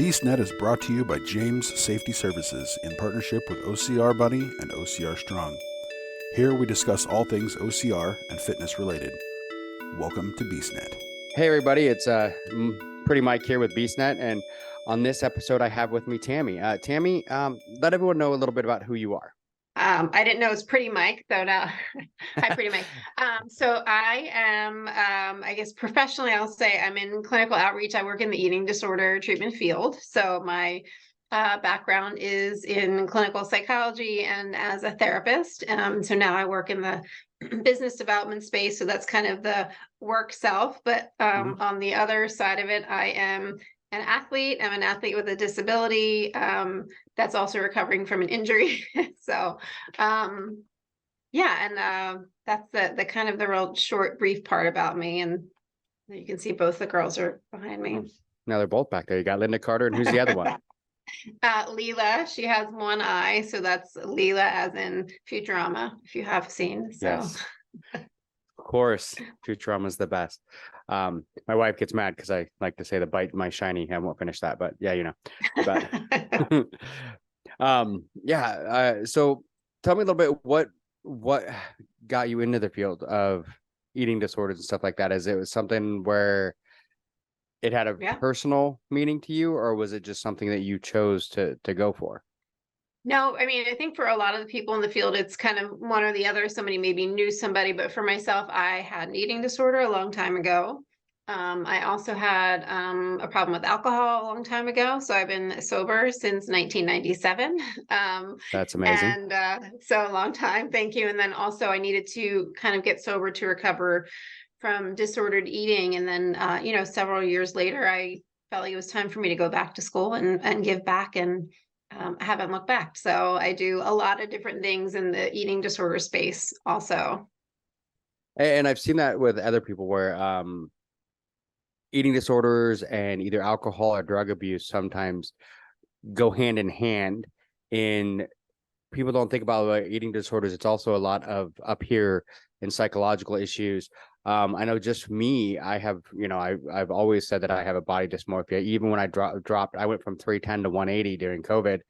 BeastNet is brought to you by James Safety Services in partnership with OCR Buddy and OCR Strong. Here we discuss all things OCR and fitness related. Welcome to BeastNet. Hey everybody, it's Pretty Mike here with BeastNet, and on this episode I have with me Tammy. Tammy, let everyone know a little bit about who you are. I didn't know it was Pretty Mike, so now hi, Pretty Mike. So I am, I guess professionally, I'll say I'm in clinical outreach. I work in the eating disorder treatment field. So my background is in clinical psychology and as a therapist. So now I work in the business development space. So that's kind of the work self. But on the other side of it, I am an athlete. I'm an athlete with a disability that's also recovering from an injury. So, yeah, and that's the kind of the real short, brief part about me. And you can see both the girls are behind me. Now they're both back there. You got Linda Carter, and who's the other one? Leela. She has one eye, so that's Leela, as in Futurama, if you have seen. So. Yes. Of course, Futurama is the best. My wife gets mad because I like to say the bite my shiny. I won't finish that, but yeah, you know. But so tell me a little bit what got you into the field of eating disorders and stuff like that. Is it something where it had a personal meaning to you, or was it just something that you chose to go for? No, I mean, I think for a lot of the people in the field, it's kind of one or the other. Somebody maybe knew somebody, but for myself, I had an eating disorder a long time ago. I also had a problem with alcohol a long time ago. So I've been sober since 1997. That's amazing. And so a long time. Thank you. And then also I needed to kind of get sober to recover from disordered eating. And then, several years later, I felt like it was time for me to go back to school and give back. And I haven't looked back. So I do a lot of different things in the eating disorder space also. And I've seen that with other people where eating disorders and either alcohol or drug abuse sometimes go hand in hand. In people don't think about eating disorders. It's also a lot of up here in psychological issues. I know just me, I have, I've always said that I have a body dysmorphia. Even when I dropped, I went from 310 to 180 during COVID.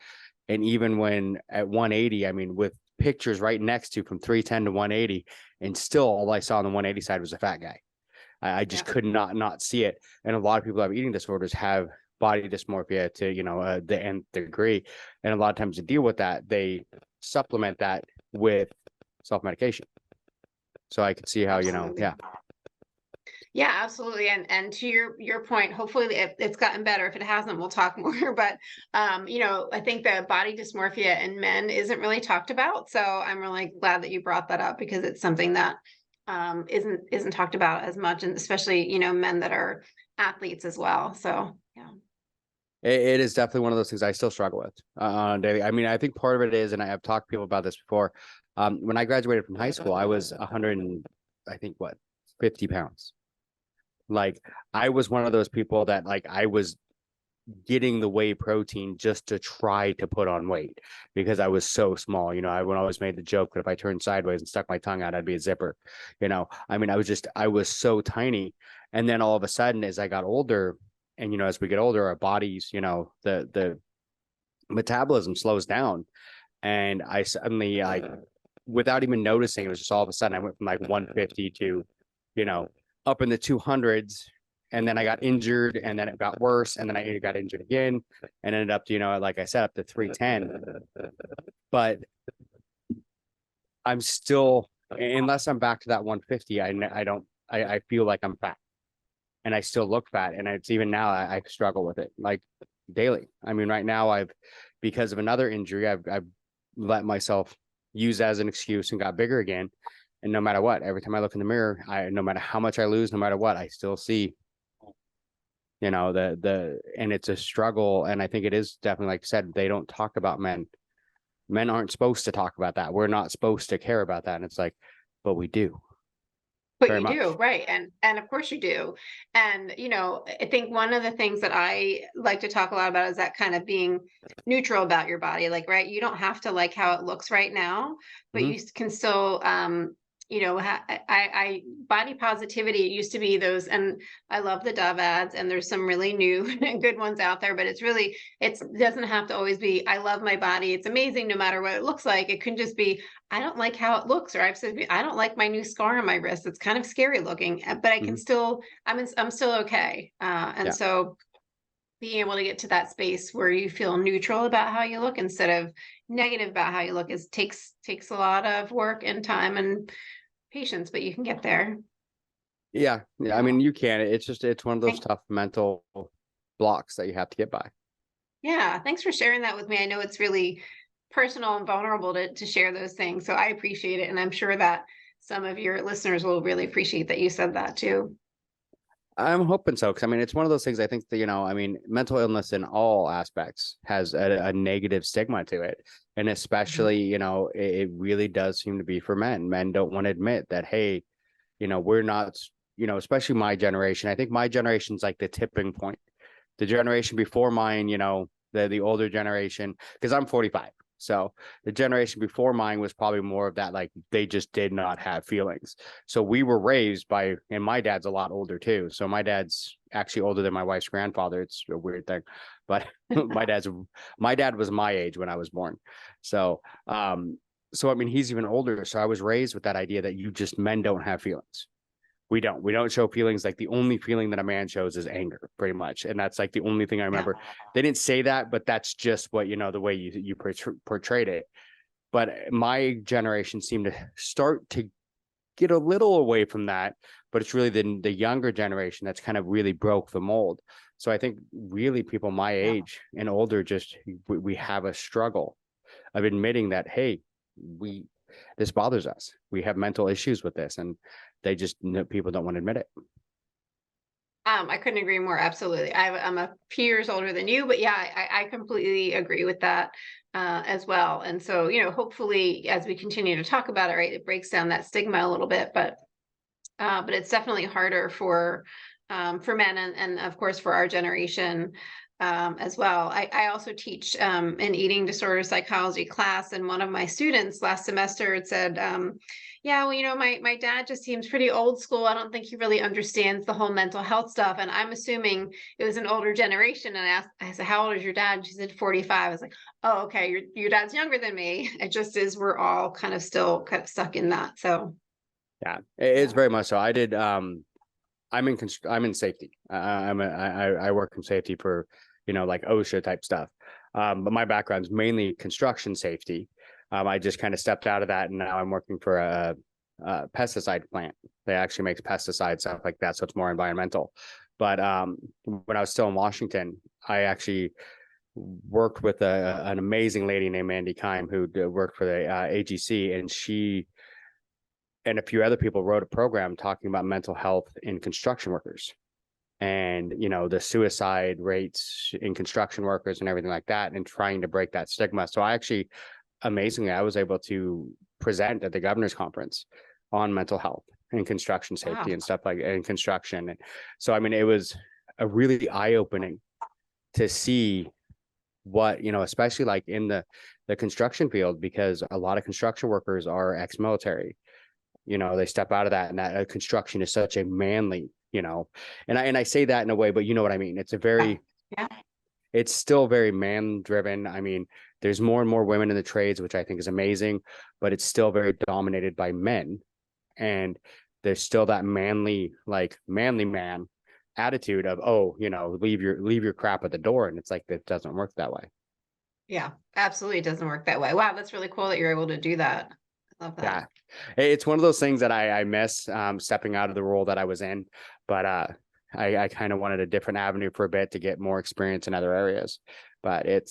And even when at 180, I mean, with pictures right next to from 310 to 180, and still all I saw on the 180 side was a fat guy. I just could not see it. And a lot of people who have eating disorders have body dysmorphia to, the nth degree. And a lot of times to deal with that, they supplement that with self-medication. So I could see how, Yeah, absolutely. And to your point, hopefully it's gotten better. If it hasn't, we'll talk more. But, I think the body dysmorphia in men isn't really talked about. So I'm really glad that you brought that up, because it's something that isn't talked about as much, and especially, men that are athletes as well. So, yeah. It is definitely one of those things I still struggle with on a daily. I mean, I think part of it is, and I have talked to people about this before. When I graduated from high school, I was 50 pounds. Like, I was one of those people that I was getting the whey protein just to try to put on weight because I was so small. I would always made the joke that if I turned sideways and stuck my tongue out, I'd be a zipper. I mean, I was so tiny. And then all of a sudden, as I got older, and, as we get older, our bodies, the metabolism slows down. And I suddenly, without even noticing, it was just all of a sudden I went from 150 to, up in the 200s. And then I got injured, and then it got worse. And then I got injured again and ended up, like I said, up to 310. But I'm still, unless I'm back to that 150, I feel like I'm fat. And I still look fat, and it's even now I struggle with it daily. I mean, right now because of another injury, I've let myself use as an excuse and got bigger again. And no matter what, every time I look in the mirror, no matter how much I lose, no matter what, I still see, and it's a struggle. And I think it is definitely, like I said, they don't talk about men. Men aren't supposed to talk about that. We're not supposed to care about that. And it's but we do. But you do, right. And of course you do. And, I think one of the things that I like to talk a lot about is that kind of being neutral about your body. Right. You don't have to like how it looks right now, but you can still, you know, I body positivity, it used to be those, and I love the Dove ads, and there's some really new and good ones out there, but it doesn't have to always be, I love my body, it's amazing no matter what it looks like. It can just be, I don't like how it looks, or I've said, I don't like my new scar on my wrist. It's kind of scary looking, but I can Mhm. still, I'm still okay. And Yeah. so being able to get to that space where you feel neutral about how you look instead of negative about how you look takes a lot of work and time and patience, but you can get there. Yeah. Yeah. I Yeah. mean, you can. It's one of those Thank- tough mental blocks that you have to get by. yeah. Thanks for sharing that with me. I know it's really personal and vulnerable to share those things. So I appreciate it. And I'm sure that some of your listeners will really appreciate that you said that too. I'm hoping so, because I mean, it's one of those things. I think that, I mean, mental illness in all aspects has a negative stigma to it, and Mhm. especially, it really does seem to be for men. Men don't want to admit that, hey, we're not, especially my generation. I think my generation's like the tipping point. The generation before mine, the older generation, because I'm 45. So the generation before mine was probably more of that, like they just did not have feelings. So we were raised by, and my dad's a lot older too. So my dad's actually older than my wife's grandfather. It's a weird thing, but my dad was my age when I was born. So, I mean, he's even older. So I was raised with that idea that men don't have feelings. We don't show feelings. Like the only feeling that a man shows is anger, pretty much, and that's like the only thing I Yeah. remember. They didn't say that, but that's just what, the way you portrayed it. But my generation seemed to start to get a little away from that, but it's really the younger generation that's kind of really broke the mold. So I think really people my Yeah. age and older, just we have a struggle of admitting that, hey, this bothers us. We have mental issues with this, and people don't want to admit it. I couldn't agree more. Absolutely. I'm a few years older than you, but yeah, I completely agree with that as well. And so, hopefully as we continue to talk about it, right, it breaks down that stigma a little bit, but it's definitely harder for men and of course for our generation as well. I also teach an eating disorder psychology class, and one of my students last semester had said, yeah, well, my dad just seems pretty old school. I don't think he really understands the whole mental health stuff. And I'm assuming it was an older generation. And I said, how old is your dad? And she said 45. I was like, oh, okay, your dad's younger than me. It just is, we're all kind of still kind of stuck in that. So Yeah, it's yeah. very much so. I did. I'm in safety. I work in safety for, like OSHA type stuff. But my background's mainly construction safety. I just kind of stepped out of that, and now I'm working for a pesticide plant. They actually make pesticides, stuff like that, so it's more environmental. But when I was still in Washington, I actually worked with an amazing lady named Mandy Kime, who worked for the AGC, and she and a few other people wrote a program talking about mental health in construction workers, and the suicide rates in construction workers and everything like that, and trying to break that stigma. So I actually, amazingly, I was able to present at the governor's conference on mental health and construction safety Wow. and stuff like in construction. And so I mean, it was a really eye-opening to see what, especially like in the construction field, because a lot of construction workers are ex-military. They step out of that, and that construction is such a manly, and I say that in a way, but you know what I mean. It's a Yeah. very, Yeah. it's still very man driven. I mean, there's more and more women in the trades, which I think is amazing, but it's still very dominated by men. And there's still that manly man attitude of, oh, leave your crap at the door. And it's like, it doesn't work that way. Yeah, absolutely. It doesn't work that way. Wow, that's really cool that you're able to do that. I love that. Yeah. It's one of those things that I miss, stepping out of the role that I was in, but I kind of wanted a different avenue for a bit to get more experience in other areas. But it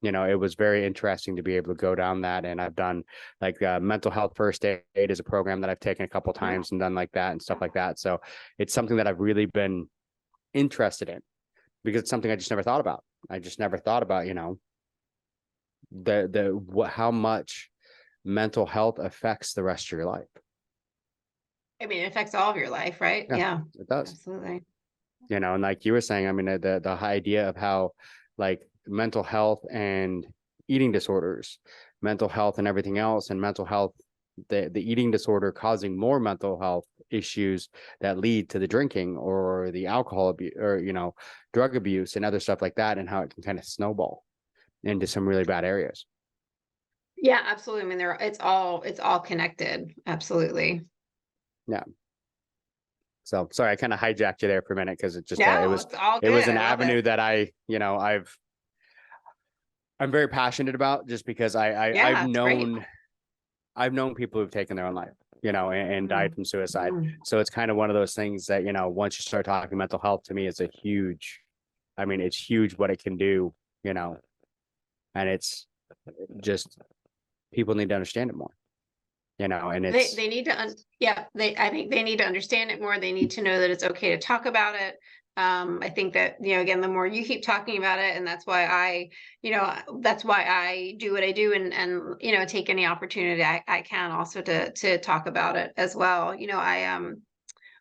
was very interesting to be able to go down that. And I've done like mental health first aid is a program that I've taken a couple times and done like that and stuff like that. So it's something that I've really been interested in, because it's something I just never thought about. I just never thought about, how much mental health affects the rest of your life. I mean, it affects all of your life, right? Yeah, Yeah, it does. absolutely. And like you were saying, I mean, the idea of how like mental health and eating disorders, mental health and everything else, and mental health, the eating disorder causing more mental health issues that lead to the drinking or the alcohol abuse, or, you know, drug abuse and other stuff like that, and how it can kind of snowball into some really bad areas. Yeah, absolutely. I mean, it's all connected. Absolutely. Yeah. So sorry, I kind of hijacked you there for a minute, because it just No, it's all it was good. an I love avenue it. that I'm very passionate about, just because Yeah, it's great. I've known people who've taken their own life, you know, and died from suicide. Mhm. So it's kind of one of those things that, you know, once you start talking mental health, to me, it's it's huge what it can do, you know, and it's just, people need to understand it more, you know, and They need to I think they need to understand it more. They need to know that it's okay to talk about it. I think that, you know, again, the more you keep talking about it, and that's why I do what I do, and you know, take any opportunity I can also to talk about it as well. You know,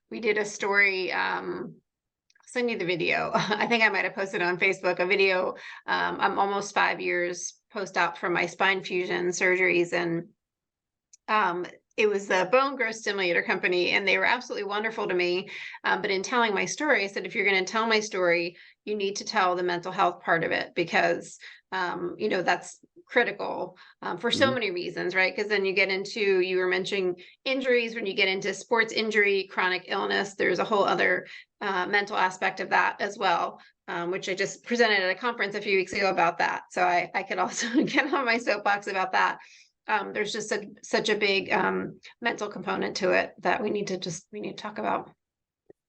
we did a story, send you the video. I think I might have posted on Facebook a video. I'm almost 5 years post-op from my spine fusion surgeries, and um, it was the bone growth stimulator company, and they were absolutely wonderful to me. But in telling my story, I said, if you're going to tell my story, you need to tell the mental health part of it, because you know, that's critical for so Mhm. many reasons, right? Because then you were mentioning injuries. When you get into sports injury, chronic illness, there's a whole other mental aspect of that as well. Which I just presented at a conference a few weeks ago about that. So I could also get on my soapbox about that. There's just such a big mental component to it that we need to talk about.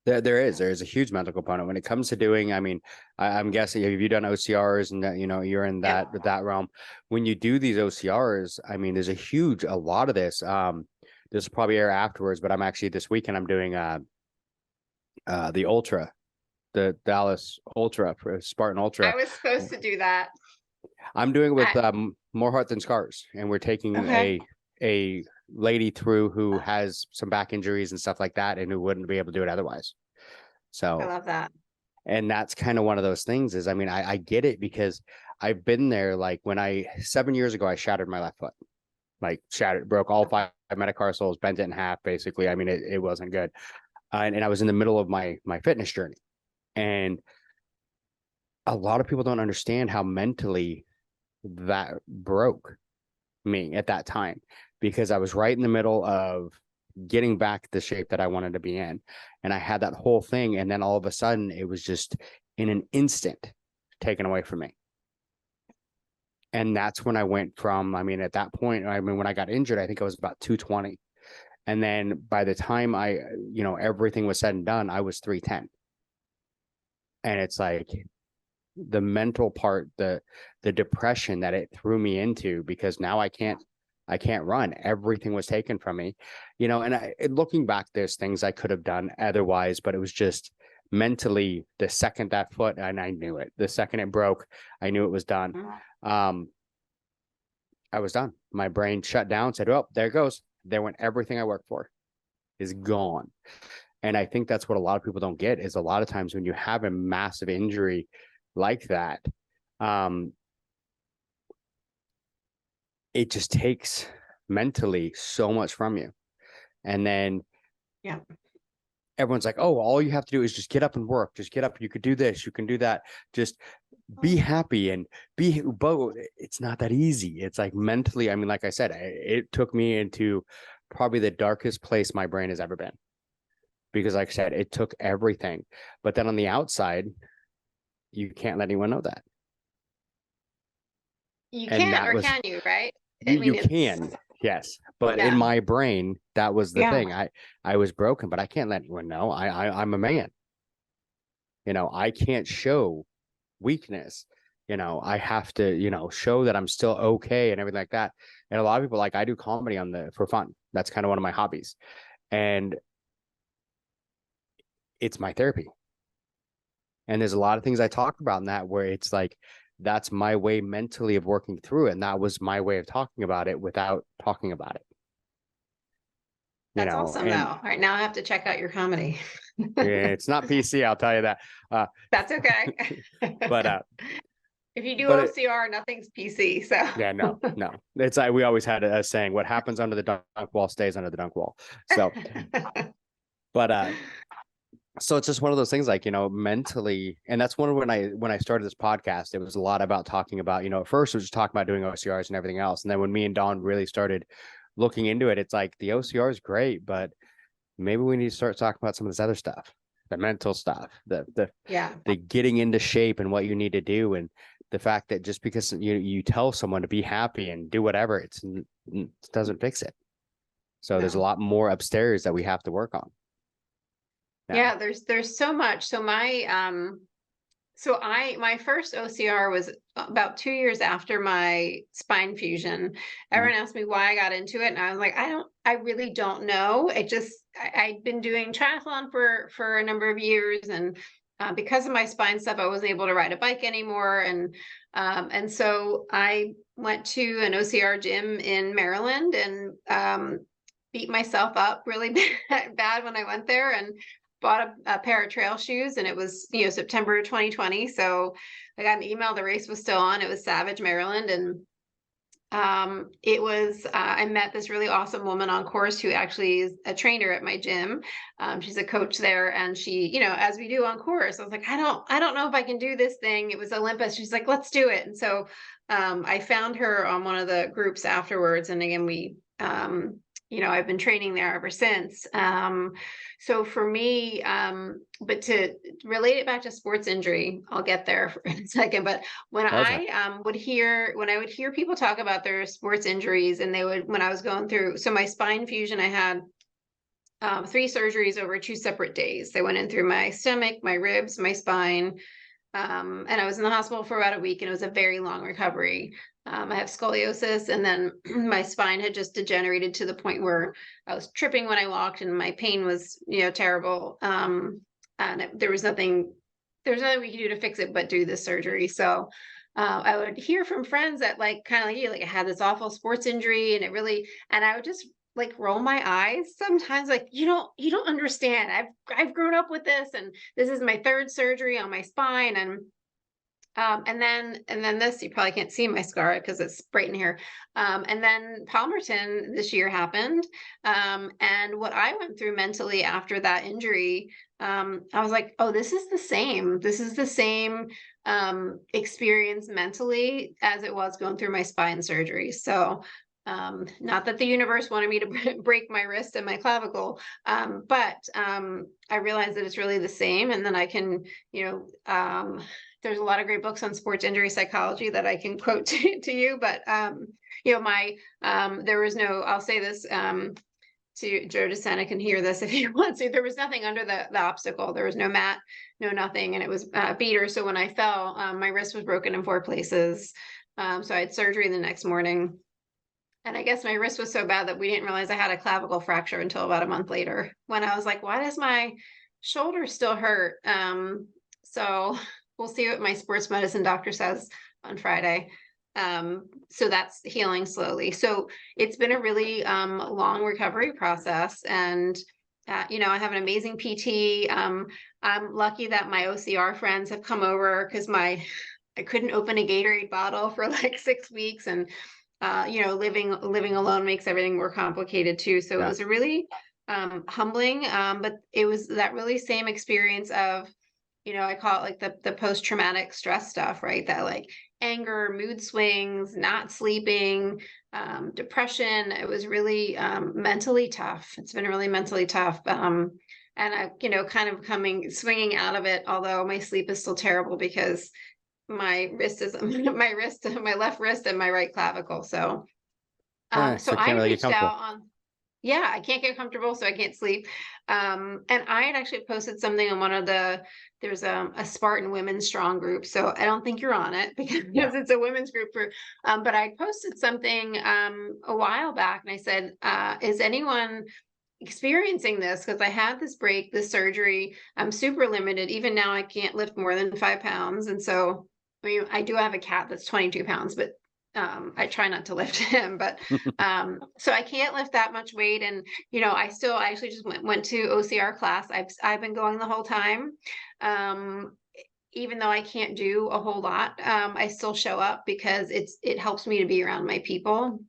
There's a huge mental component when it comes to doing. I mean, I'm guessing, have you done OCRs, and that, you know, you're in Yeah. that realm. When you do these OCRs, I mean, there's a lot of this. This will probably air afterwards, but I'm actually, this weekend I'm doing the Ultra, the Dallas Ultra, for Spartan Ultra. I was supposed to do that. I'm doing it with I, More Heart Than Scars, and we're taking okay. a lady through who has some back injuries and stuff like that, and who wouldn't be able to do it otherwise. I So, love that. and that's kind of one of those things, is, I mean, I get it, because I've been there. Like, 7 years ago, I shattered my left foot, like broke all five metatarsals, bent it in half, basically. I mean, it wasn't good. And I was in the middle of my fitness journey. And a lot of people don't understand how mentally that broke me at that time, because I was right in the middle of getting back the shape that I wanted to be in. And I had that whole thing. And then all of a sudden, it was just in an instant taken away from me. And that's when I went from, I mean, at that point, I mean, when I got injured, I think I was about 220. And then by the time everything was said and done, I was 310. And it's like, the mental part, the depression that it threw me into, because now I can't run. Everything was taken from me, you know. And looking back, there's things I could have done otherwise, but it was just mentally, the second that foot, and I knew it, the second it broke, I knew it was done. I was done. My brain shut down, said, oh, there it goes. There went everything I worked for, is gone. And I think that's what a lot of people don't get, is a lot of times when you have a massive injury like that, it just takes mentally so much from you. And then everyone's like, oh, all you have to do is just get up and work. Just get up. You could do this. You can do that. Just be happy and but it's not that easy. It's like, mentally, I mean, like I said, it took me into probably the darkest place my brain has ever been, because, like I said, it took everything. But then on the outside, you can't let anyone know that. You And can, that or was, can you, right? I you mean, can, yes. But in my brain, that was the Yeah. thing. I was broken, but I can't let anyone know. I'm a man. You know, I can't show weakness. You know, I have to, you know, show that I'm still okay and everything like that. And a lot of people, like, I do comedy for fun. That's kind of one of my hobbies. And it's my therapy. And there's a lot of things I talk about in that, where it's like, that's my way mentally of working through it. And that was my way of talking about it without talking about it. That's awesome, And though. All right, now I have to check out your comedy. it's not PC, I'll tell you that. That's okay. But If you do But it, OCR, nothing's PC. So yeah, no. It's like we always had a saying: "What happens under the dunk wall stays under the dunk wall." So, but so it's just one of those things, like, mentally, and that's one when I started this podcast, it was a lot about talking about, at first it was just talking about doing OCRs and everything else, and then when me and Dawn really started looking into it, it's like the OCR is great, but maybe we need to start talking about some of this other stuff, the mental stuff, yeah, the getting into shape and what you need to do, and the fact that just because you tell someone to be happy and do whatever, it doesn't fix it. So there's a no. lot more upstairs that we have to work on. Yeah, there's so much. So my first OCR was about 2 years after my spine fusion. Everyone asked me why I got into it, and I was like, I really don't know. I'd been doing triathlon for a number of years, and because of my spine stuff, I wasn't able to ride a bike anymore, and so I went to an OCR gym in Maryland and beat myself up really bad when I went there, and bought a pair of trail shoes, and it was, September 2020. So I got an email, the race was still on. It was Savage, Maryland. And it was, I met this really awesome woman on course who actually is a trainer at my gym. She's a coach there, and she, as we do on course, I was like, I don't know if I can do this thing. It was Olympus. She's like, let's do it. And so I found her on one of the groups afterwards. And again, we, I've been training there ever since. So for me, but to relate it back to sports injury, I'll get there in a second. But when Okay. I would hear people talk about their sports injuries, and when I was going through, so my spine fusion, I had 3 surgeries over 2 separate days. They went in through my stomach, my ribs, my spine. And I was in the hospital for about a week, and it was a very long recovery. I have scoliosis, and then my spine had just degenerated to the point where I was tripping when I walked, and my pain was, terrible. And there was nothing we could do to fix it but do this surgery. So I would hear from friends that, like, kind of like you, like, I had this awful sports injury, and and I would just like roll my eyes sometimes, like, you don't understand. I've grown up with this, and this is my 3rd surgery on my spine, and then this, you probably can't see my scar because it's bright in here. And then Palmerton this year happened. And what I went through mentally after that injury, I was like, oh, this is the same. This is the same experience mentally as it was going through my spine surgery. So not that the universe wanted me to break my wrist and my clavicle, but I realized that it's really the same. And then I can, there's a lot of great books on sports injury psychology that I can quote to you, but there was no, I'll say this to Joe DeSena can hear this if he wants to. There was nothing under the obstacle. There was no mat, no nothing, and it was beater. So when I fell, my wrist was broken in 4 places. So I had surgery the next morning. And I guess my wrist was so bad that we didn't realize I had a clavicle fracture until about a month later, when I was like, why does my shoulder still hurt? So we'll see what my sports medicine doctor says on Friday. So that's healing slowly. So it's been a really long recovery process. And, I have an amazing PT. I'm lucky that my OCR friends have come over, because I couldn't open a Gatorade bottle for like 6 weeks. And living alone makes everything more complicated too. So It was a really humbling, but it was that really same experience of, I call it like the post-traumatic stress stuff, right? That like anger, mood swings, not sleeping, depression. It was really mentally tough. It's been really mentally tough. And I, kind of swinging out of it, although my sleep is still terrible because my wrist is my left wrist and my right clavicle. So So I can't really get reached comfortable. out on, yeah, I can't get comfortable, so I can't sleep. And I had actually posted something on there's a Spartan women's strong group. So I don't think you're on it because it's a women's group but I posted something a while back, and I said, is anyone experiencing this? Because I had this surgery. I'm super limited. Even now I can't lift more than 5 pounds. And so, I mean, I do have a cat that's 22 pounds, but I try not to lift him, but so I can't lift that much weight. And I actually just went to OCR class. I've been going the whole time. even though I can't do a whole lot, I still show up because it helps me to be around my people.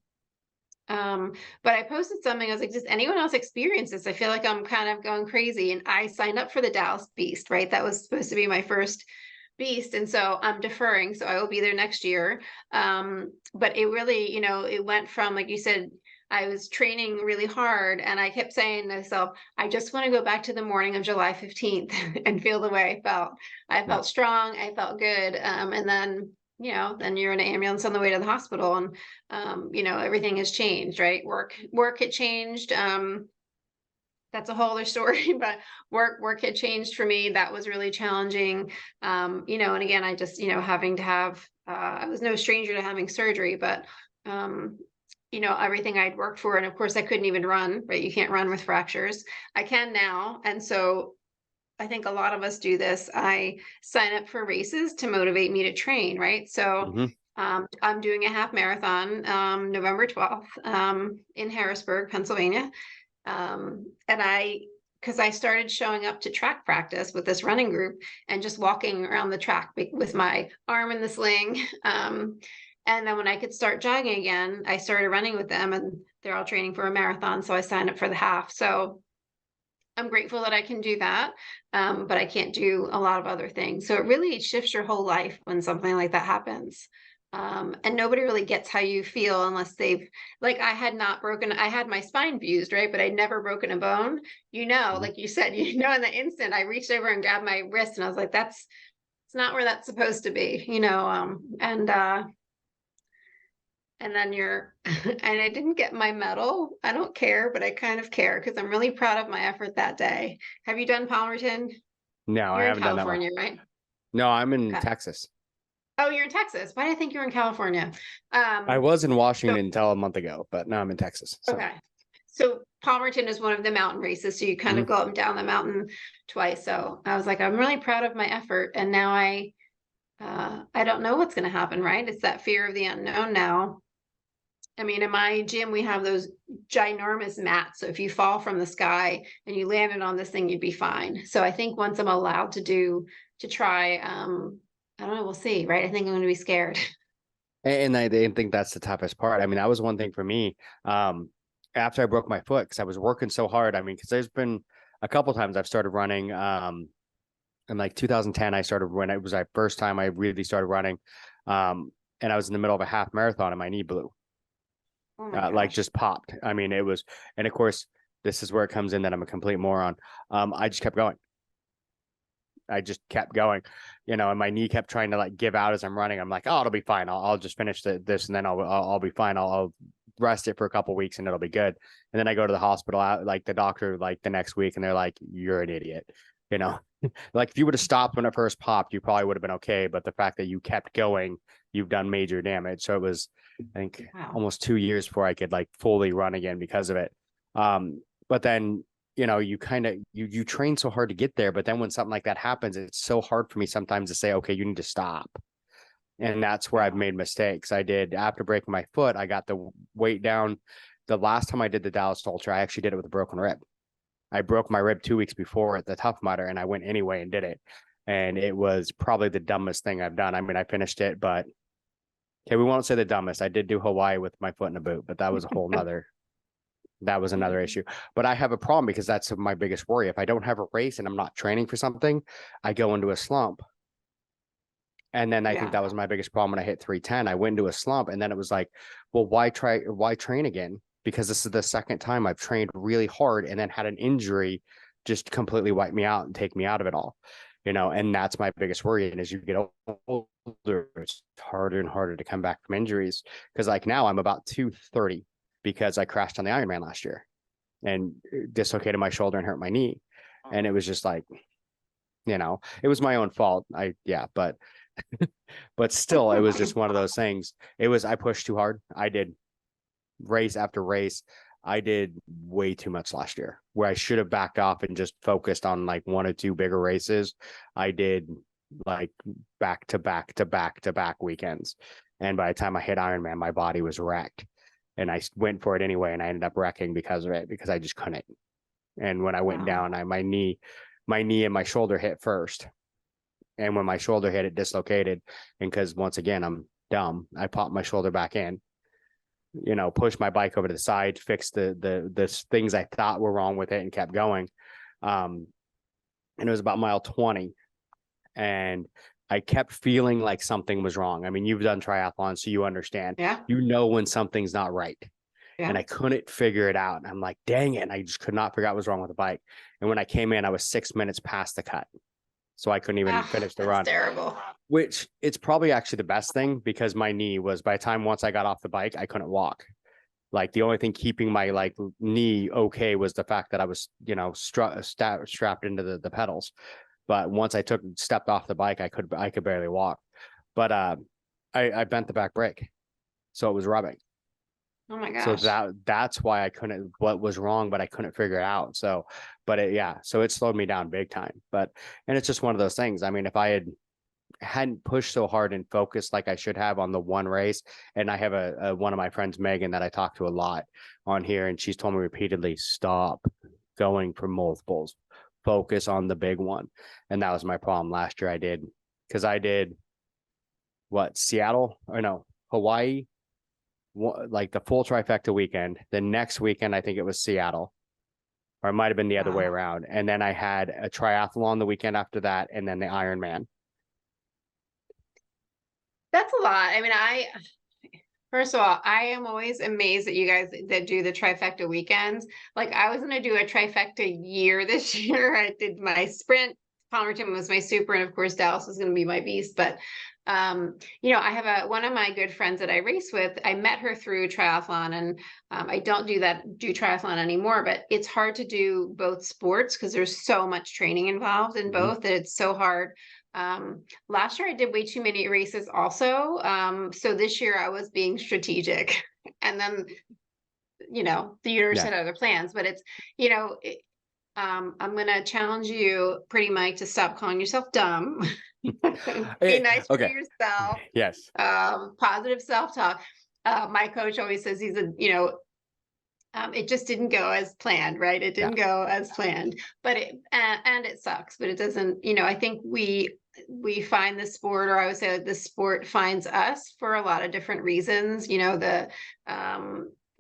But I posted something. I was like, does anyone else experience this? I feel like I'm kind of going crazy. And I signed up for the Dallas Beast, right? That was supposed to be my first beast. And so I'm deferring. So I will be there next year. But it really, it went from, like you said, I was training really hard and I kept saying to myself, I just want to go back to the morning of July 15th and feel the way I felt. I felt strong. I felt good. And then, then you're in an ambulance on the way to the hospital and, everything has changed, right? Work had changed. That's a whole other story, but work had changed for me. That was really challenging. And again, I just, having to have, I was no stranger to having surgery, but, everything I'd worked for. And of course I couldn't even run, right? You can't run with fractures. I can now. And so I think a lot of us do this. I sign up for races to motivate me to train, right? So I'm doing a half marathon November 12th in Harrisburg, Pennsylvania. Because I started showing up to track practice with this running group and just walking around the track with my arm in the sling. And then when I could start jogging again, I started running with them and they're all training for a marathon. So I signed up for the half. So I'm grateful that I can do that. But I can't do a lot of other things. So it really shifts your whole life when something like that happens. And nobody really gets how you feel unless like I had my spine fused, right? But I'd never broken a bone, like you said, in the instant I reached over and grabbed my wrist and I was like, it's not where that's supposed to be, and then and I didn't get my medal. I don't care, but I kind of care because I'm really proud of my effort that day. Have you done Palmerton? No, I You're in haven't done that one. California, right? No, I'm in Okay. Texas. Oh, you're in Texas. Why did I think you were in California? I was in Washington until a month ago, but now I'm in Texas. So. Okay. So Palmerton is one of the mountain races. So you kind of go up and down the mountain twice. So I was like, I'm really proud of my effort. And now I don't know what's going to happen, right? It's that fear of the unknown now. I mean, in my gym, we have those ginormous mats. So if you fall from the sky and you landed on this thing, you'd be fine. So I think once I'm allowed to try, I don't know, we'll see, right? I think I'm going to be scared. And I didn't think that's the toughest part. I mean, that was one thing for me. After I broke my foot, because I was working so hard. I mean, because there's been a couple times I've started running. In like 2010, I started when it was my first time I really started running. And I was in the middle of a half marathon and my knee blew. Like just popped. I mean, it was, and of course, this is where it comes in that I'm a complete moron. I just kept going. And my knee kept trying to like give out as I'm running. I'm like, oh, it'll be fine. I'll just finish this and then I'll be fine. I'll rest it for a couple of weeks and it'll be good. And then I go to the hospital, like the doctor, like the next week, and they're like, you're an idiot. Like if you would have stopped when it first popped, you probably would have been okay. But the fact that you kept going, you've done major damage. So it was, I think, almost 2 years before I could like fully run again because of it. But then, you kind of, you train so hard to get there. But then when something like that happens, it's so hard for me sometimes to say, okay, you need to stop. And that's where I've made mistakes. I did, after breaking my foot, I got the weight down. The last time I did the Dallas Ultra, I actually did it with a broken rib. I broke my rib 2 weeks before at the Tough Mudder, and I went anyway and did it. And it was probably the dumbest thing I've done. I mean, I finished it, but okay, we won't say the dumbest. I did do Hawaii with my foot in a boot, but that was a whole nother, that was another issue. But I have a problem because that's my biggest worry. If I don't have a race and I'm not training for something, I go into a slump. And then I think that was my biggest problem when I hit 310. I went into a slump, and then it was like, well, why train again? Because this is the second time I've trained really hard and then had an injury just completely wipe me out and take me out of it all, and that's my biggest worry. And as you get older, it's harder and harder to come back from injuries. Because like now I'm about 230 because I crashed on the Ironman last year and dislocated my shoulder and hurt my knee. And it was just like, it was my own fault. But still, it was just one of those things. I pushed too hard. I did race after race. I did way too much last year where I should have backed off and just focused on like 1 or 2 bigger races. I did like back to back weekends. And by the time I hit Ironman, my body was wrecked. And I went for it anyway. And I ended up wrecking because of it, because I just couldn't. And when I went down, my knee and my shoulder hit first. And when my shoulder hit, it dislocated. And because once again, I'm dumb, I popped my shoulder back in, pushed my bike over to the side, fixed the things I thought were wrong with it and kept going. And it was about mile 20. And I kept feeling like something was wrong. I mean, you've done triathlon, so you understand. Yeah. When something's not right. Yeah. And I couldn't figure it out. And I'm like, dang it. And I just could not figure out what was wrong with the bike. And when I came in, I was 6 minutes past the cut. So I couldn't even finish the run. Terrible. Which it's probably actually the best thing, because my knee was, by the time once I got off the bike, I couldn't walk. Like the only thing keeping my knee okay was the fact that I was, strapped into the pedals. But once I stepped off the bike, I could barely walk. But I bent the back brake, so it was rubbing. Oh my gosh. So that's why I couldn't, what was wrong, but I couldn't figure it out. So, but so it slowed me down big time. And it's just one of those things. I mean, if I hadn't pushed so hard and focused like I should have on the one race, and I have one of my friends, Megan, that I talk to a lot on here, and she's told me repeatedly, stop going for multiples, focus on the big one. And that was my problem last year. I did Hawaii, like the full trifecta weekend. The next weekend, I think it was Seattle, or it might have been the other way around. And then I had a triathlon the weekend after that, and then the Ironman. That's a lot. I mean, first of all, I am always amazed at you guys that do the trifecta weekends. Like, I was going to do a trifecta year this year. I did my sprint. Palmerton was my super, and of course Dallas was going to be my beast. But I have one of my good friends that I race with. I met her through triathlon, and I don't do triathlon anymore. But it's hard to do both sports because there's so much training involved in both that it's so hard. Last year I did way too many races also. So this year I was being strategic, and then the universe had other plans. But it's I'm gonna challenge you, Pretty Mike, to stop calling yourself dumb. Be nice for yourself. Yes. Positive self-talk. My coach always says it just didn't go as planned, right? It didn't go as planned, but it sucks, but it doesn't, I think we find the sport, or I would say the sport finds us for a lot of different reasons.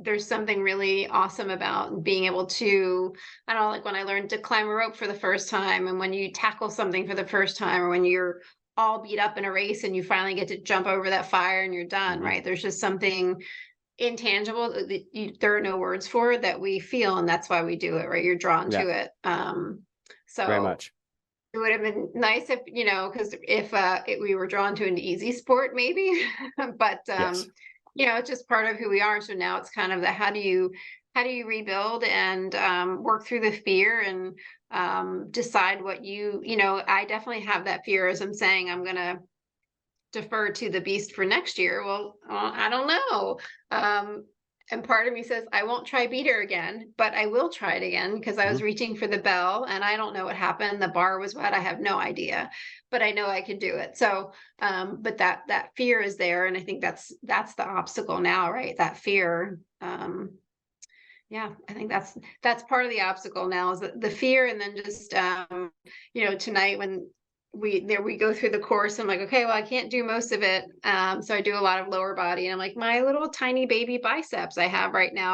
There's something really awesome about being able to, I don't know, like when I learned to climb a rope for the first time, and when you tackle something for the first time, or when you're all beat up in a race and you finally get to jump over that fire and you're done, right? There's just something intangible that there are no words for that we feel, and that's why we do it, right? You're drawn to it. So very much. It would have been nice if, because if we were drawn to an easy sport, maybe, but it's just part of who we are. So now it's kind of the how do you rebuild and work through the fear and decide what I definitely have that fear, as I'm saying, I'm going to defer to the beast for next year. Well, I don't know. And part of me says, I won't try beater again, but I will try it again, because I was reaching for the bell and I don't know what happened. The bar was wet. I have no idea, but I know I can do it. So, but that fear is there. And I think that's the obstacle now, right? That fear. I think that's part of the obstacle now, is the fear. And then just, tonight when we go through the course, I'm like, okay, well, I can't do most of it. So I do a lot of lower body, and I'm like, my little tiny baby biceps I have right now,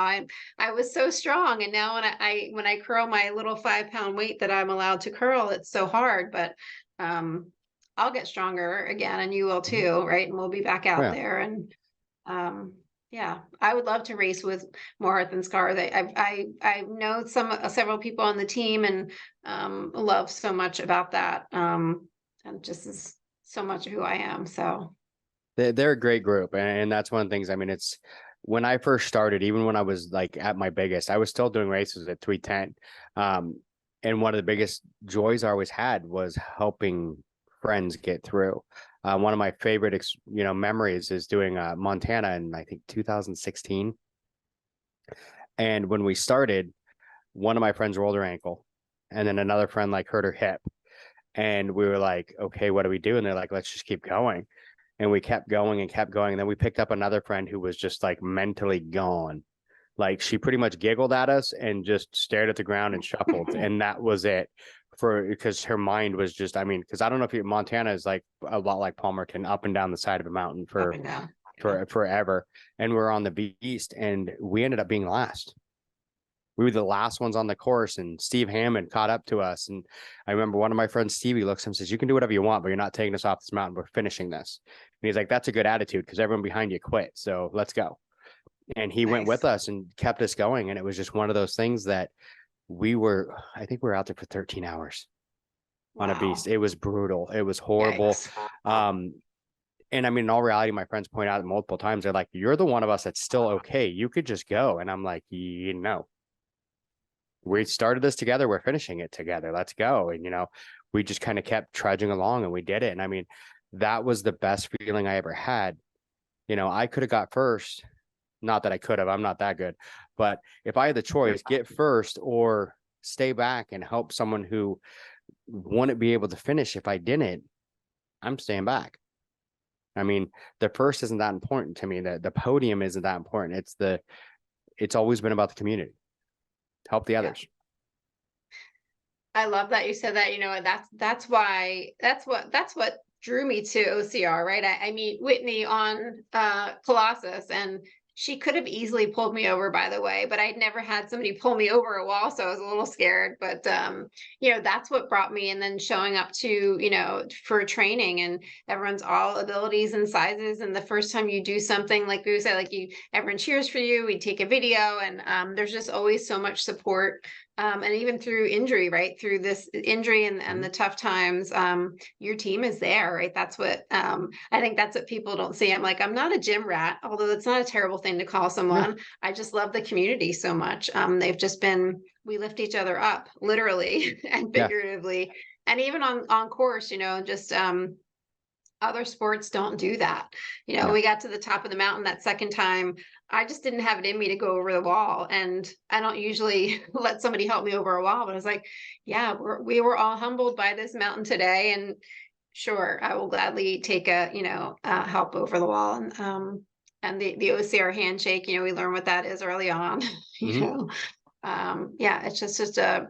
I was so strong. And now when I curl my little 5-pound weight that I'm allowed to curl, it's so hard, but I'll get stronger again, and you will too, right? And we'll be back out there. And I would love to race with more heart than scars. I know several people on the team, and love so much about that. And just is so much of who I am. So they're a great group, and that's one of the things. I mean, it's when I first started, even when I was like at my biggest, I was still doing races at 310. And one of the biggest joys I always had was helping friends get through. One of my favorite, memories is doing Montana in, I think, 2016. And when we started, one of my friends rolled her ankle, and then another friend hurt her hip. And we were like, okay, what do we do? And they're like, let's just keep going. And we kept going and kept going. And then we picked up another friend who was just mentally gone. She pretty much giggled at us and just stared at the ground and shuffled. And that was it because her mind was just, I mean, because I don't know if Montana is like a lot like Palmerton, up and down the side of a mountain Up and down. for forever. And we're on the beast, and we ended up being last. We were the last ones on the course, and Steve Hammond caught up to us. And I remember one of my friends, Stevie, looks at him and says, "You can do whatever you want, but you're not taking us off this mountain. We're finishing this." And he's like, "That's a good attitude, because everyone behind you quit. So let's go." And he went with us and kept us going. And it was just one of those things that I think we were out there for 13 hours on a beast. It was brutal. It was horrible. Yikes. And I mean, in all reality, my friends point out multiple times, they're like, "You're the one of us that's still okay. You could just go." And I'm like, we started this together. We're finishing it together. Let's go. And, we just kind of kept trudging along, and we did it. And I mean, that was the best feeling I ever had. I could have got first. Not that I could have, I'm not that good. But if I had the choice, get first or stay back and help someone who wouldn't be able to finish if I didn't, I'm staying back. I mean, the first isn't that important to me. The podium isn't that important. It's always been about the community. Help the others. I love that you said that. That's what drew me to OCR, right? I meet Whitney on Colossus, and she could have easily pulled me over, by the way, but I'd never had somebody pull me over a wall, so I was a little scared. But that's what brought me. And then showing up to for training, and everyone's all abilities and sizes. And the first time you do something, like we said, everyone cheers for you. We take a video, and there's just always so much support. And even through injury, right? Through this injury and the tough times, your team is there, right? That's what I think that's what people don't see. I'm not a gym rat, although it's not a terrible thing to call someone. Yeah. I just love the community so much. They've just we lift each other up, literally and figuratively. Yeah. And even on course, just other sports don't do that. We got to the top of the mountain that second time. I just didn't have it in me to go over the wall. And I don't usually let somebody help me over a wall, but I was like, yeah, we were all humbled by this mountain today. And sure, I will gladly take help over the wall. And the OCR handshake, we learn what that is early on, it's just an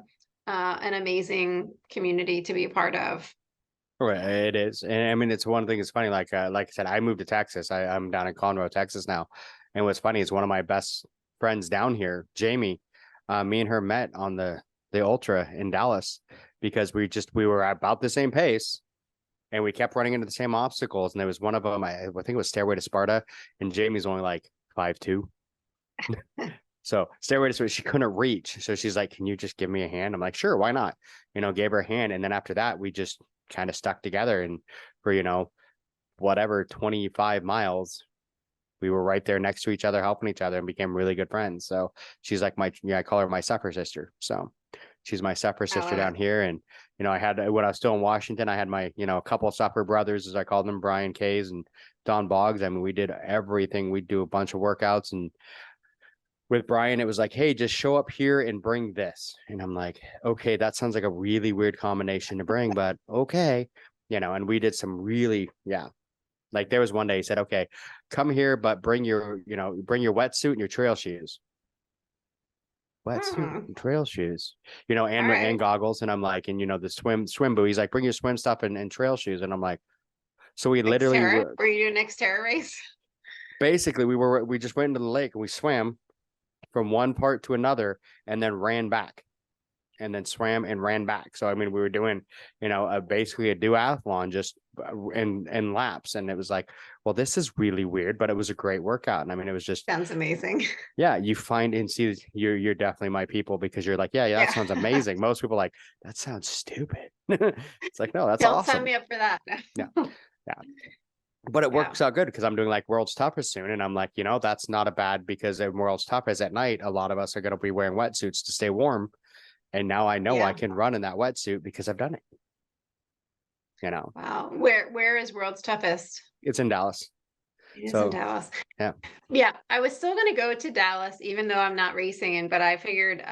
amazing community to be a part of. Right, it is. And I mean, it's one thing. It's funny. Like I said, I moved to Texas. I'm down in Conroe, Texas now. And what's funny is one of my best friends down here, Jamie, me and her met on the ultra in Dallas, because we were about the same pace, and we kept running into the same obstacles. And there was one of them, I think it was Stairway to Sparta, and Jamie's only like 5'2". So Stairway to Sparta, she couldn't reach. So she's like, "Can you just give me a hand?" I'm like, "Sure, why not?" Gave her a hand. And then after that, we just kind of stuck together, and for 25 miles we were right there next to each other, helping each other, and became really good friends. So she's like I call her my suffer sister. So she's my suffer sister down here. And I had, when I was still in Washington, I had my a couple of suffer brothers, as I called them, Brian Kays and Don Boggs. I mean, we did everything. We'd do a bunch of workouts, and with Brian, it was like, "Hey, just show up here and bring this." And I'm like, "Okay, that sounds like a really weird combination to bring, but okay." And we did some really, like there was one day he said, "Okay, come here, but bring your wetsuit and your trail shoes." Wetsuit and trail shoes, and goggles. And I'm like, and the swim buoy. He's like, "Bring your swim stuff and trail shoes." And I'm like, so we literally were you doing Xterra race? Basically, we just went into the lake and we swam from one part to another, and then ran back, and then swam and ran back. So I mean, we were doing basically a duathlon, just in laps. And it was like, well, this is really weird, but it was a great workout. And I mean, it was just sounds amazing. Yeah, you find and see you're definitely my people, because you're like, yeah, that sounds amazing. Most people are like, that sounds stupid. It's like, no, that's Don't awesome. sign me up for that. Yeah. But it works out good, because I'm doing like World's Toughest soon, and I'm like, that's not a bad, because in World's Toughest at night, a lot of us are going to be wearing wetsuits to stay warm. And now I know I can run in that wetsuit because I've done it. Wow. Where is World's Toughest? It's in Dallas. It is in Dallas. Yeah. I was still going to go to Dallas, even though I'm not racing but I figured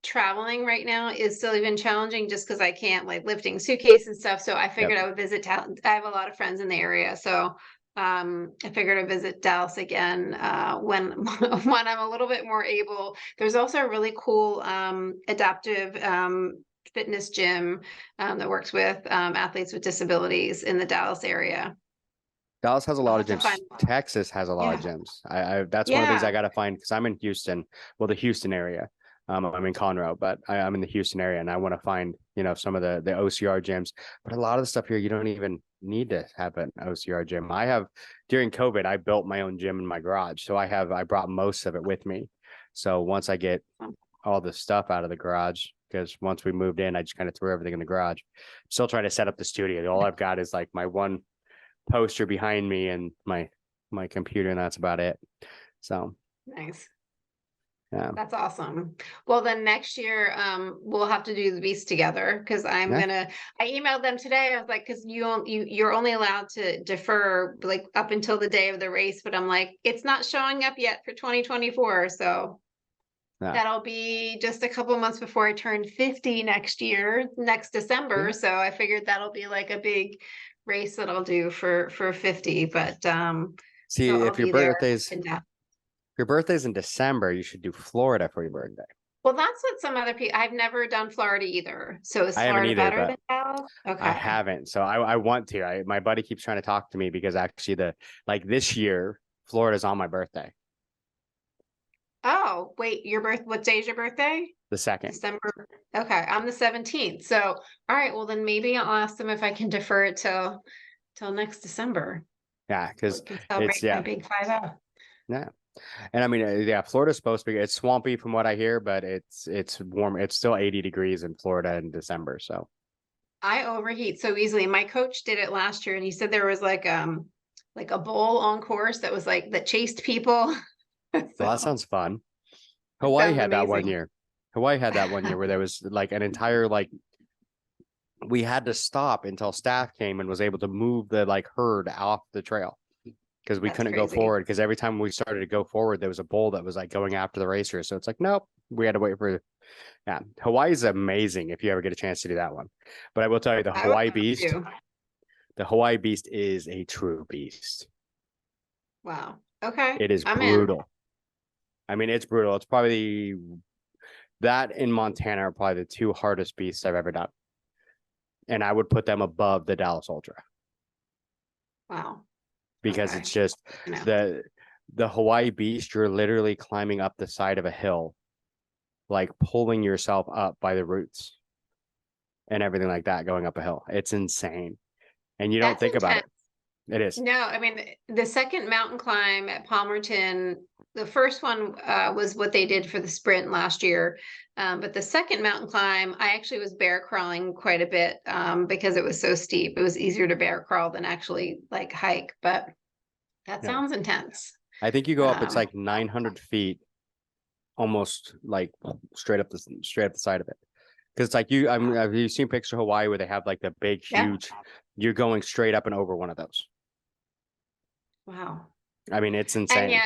traveling right now is still even challenging, just because I can't, like, lifting suitcase and stuff. So I figured I would visit. I have a lot of friends in the area, so I figured I'd visit Dallas again when I'm a little bit more able. There's also a really cool adaptive fitness gym that works with athletes with disabilities in the Dallas area. Dallas has a I'll lot of have to gyms. find. Texas has a lot of Yeah. gyms. That's one of the things I Yeah. got to find because I'm in Houston, well, the Houston area. I'm in Conroe, but I'm in the Houston area, and I want to find, some of the OCR gyms. But a lot of the stuff here, you don't even need to have an OCR gym. During COVID, I built my own gym in my garage, so I brought most of it with me. So once I get all the stuff out of the garage, because once we moved in, I just kind of threw everything in the garage. Still trying to set up the studio. All I've got is like my one poster behind me and my computer, and that's about it. So Nice. yeah. That's awesome. Well, then next year, we'll have to do the beast together because I emailed them today. I was like, because you're only allowed to defer like up until the day of the race, but I'm like, it's not showing up yet for 2024. So that'll be just a couple months before I turn 50 next December. Yeah. So I figured that'll be like a big race that I'll do for 50. But see, so if your birthday's in December, you should do Florida for your birthday. Well, that's what some other people. I've never done Florida either. So is Florida better than Dallas? Okay. I haven't. So I want to. My buddy keeps trying to talk to me because actually this year, Florida's on my birthday. Oh, wait, what day is your birthday? The 2nd. December. Okay, I'm the 17th. So, all right, well then maybe I'll ask them if I can defer it till next December. Yeah, because it's my big 5-0. Yeah. And I mean, Florida's supposed to be, it's swampy from what I hear, but it's warm. It's still 80 degrees in Florida in December. So I overheat so easily. My coach did it last year and he said there was like a bull on course that was like that chased people. Well, that sounds fun. Hawaii had that one year. Hawaii had that one year where there was like an entire we had to stop until staff came and was able to move the herd off the trail. Because we couldn't go forward because every time we started to go forward, there was a bull that was like going after the racers. So it's like, nope, we had to wait for. Yeah, Hawaii is amazing if you ever get a chance to do that one. But I will tell you, the Hawaii Beast is a true beast. Wow. Okay. It is brutal. I mean, it's brutal. It's probably that in Montana are probably the two hardest beasts I've ever done. And I would put them above the Dallas Ultra. Wow. Because it's just the Hawaii Beast, you're literally climbing up the side of a hill, like pulling yourself up by the roots and everything like that, going up a hill. It's insane. And you don't think about it. It is. No, I mean, the second mountain climb at Palmerton, the first one was what they did for the sprint last year. But the second mountain climb, I actually was bear crawling quite a bit because it was so steep. It was easier to bear crawl than actually hike, but that sounds intense. I think you go up, it's like 900 feet, almost like straight up the side of it. Because it's like have you seen pictures of Hawaii where they have like the big, huge, you're going straight up and over one of those. Wow. I mean, it's insane.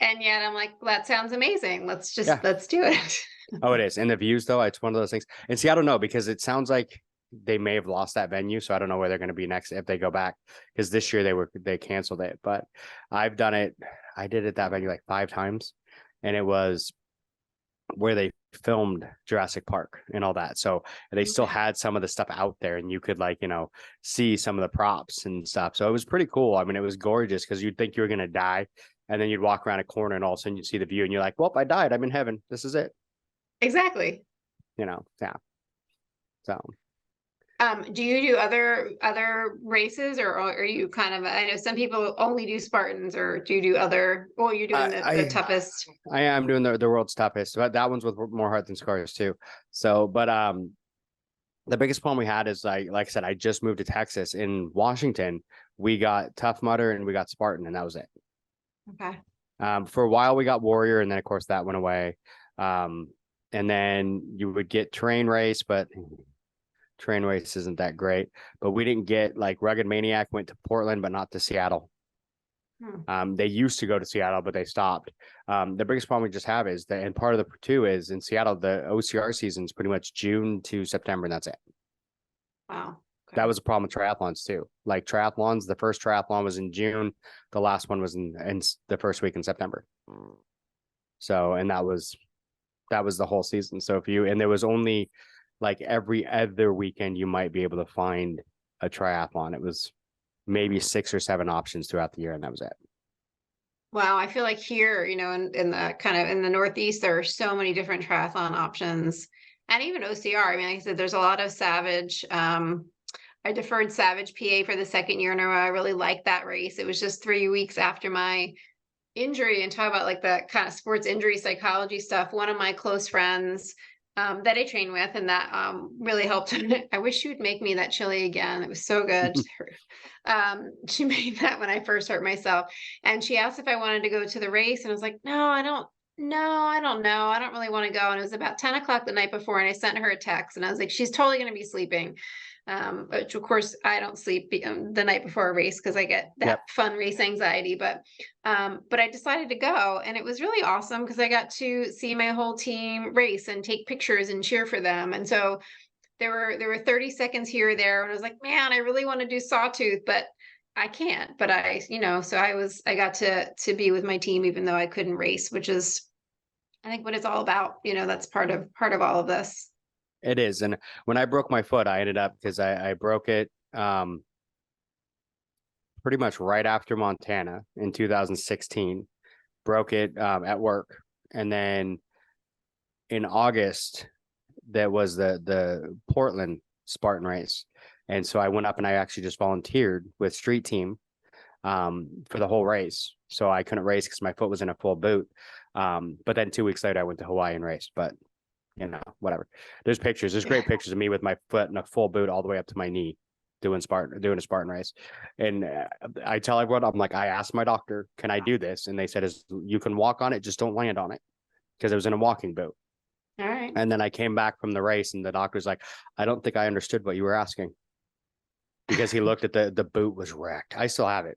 And yet I'm like, that sounds amazing. Let's do it. Oh, it is. And the views though, it's one of those things. And see, I don't know, because it sounds like they may have lost that venue. So I don't know where they're going to be next if they go back. Because this year they canceled it. But I've done it. I did it that venue like 5 times. And it was where they filmed Jurassic Park and all that. So they still had some of the stuff out there and you could see some of the props and stuff. So it was pretty cool. I mean, it was gorgeous because you'd think you were going to die. And then you'd walk around a corner and all of a sudden you'd see the view and you're like, well, I died. I'm in heaven. This is it. Exactly. Yeah. So. Do you do other races or are you kind of, I know some people only do Spartans, or do you do other, well, you're doing the toughest. I am doing the world's toughest, but that one's with more heart than scars too. So, but the biggest problem we had is like I said, I just moved to Texas. In Washington, we got Tough Mudder and we got Spartan, and that was it. Okay. For a while we got Warrior, and then of course that went away. And then you would get terrain race, but terrain race isn't that great. But we didn't get Rugged Maniac went to Portland, but not to Seattle. They used to go to Seattle, but they stopped. The biggest problem we just have is that, and part of the two is in Seattle, the OCR season is pretty much June to September, and that's it. Wow. Okay. That was a problem with triathlons too. Like triathlons, the first triathlon was in June. The last one was in the first week in September. So, and that was the whole season. So and there was only like every other weekend you might be able to find a triathlon. It was maybe 6 or 7 options throughout the year, and that was it. Wow, I feel like here, in the kind of in the Northeast, there are so many different triathlon options, and even OCR. I mean, like I said, there's a lot of Savage. I deferred Savage PA for the second year in a row. I really liked that race. It was just 3 weeks after my injury, and talk about like the kind of sports injury psychology stuff. One of my close friends that I train with, and that really helped. I wish she would make me that chili again. It was so good. She made that when I first hurt myself, and she asked if I wanted to go to the race, and I was like, no, I don't. No, I don't know. I don't really want to go. And it was about 10 o'clock the night before, and I sent her a text, and I was like, she's totally going to be sleeping. Which of course I don't sleep the night before a race because I get that fun race anxiety. But I decided to go, and it was really awesome because I got to see my whole team race and take pictures and cheer for them. And so there were 30 seconds here or there, and I was like, man, I really want to do Sawtooth, but I can't. But so I got to be with my team even though I couldn't race, which is I think what it's all about. That's part of all of this. It is. And when I broke my foot, I ended up, because I broke it pretty much right after Montana in 2016, broke it at work. And then in August, that was the Portland Spartan race. And so I went up and I actually just volunteered with street team for the whole race. So I couldn't race because my foot was in a full boot. But then 2 weeks later, I went to Hawaii and raced. But whatever. There's pictures. There's great pictures of me with my foot in a full boot all the way up to my knee doing a Spartan race. And I tell everyone, I'm like, I asked my doctor, can I do this? And they said, you can walk on it, just don't land on it, because it was in a walking boot. All right. And then I came back from the race, and the doctor's like, I don't think I understood what you were asking, because he looked at the boot was wrecked. I still have it.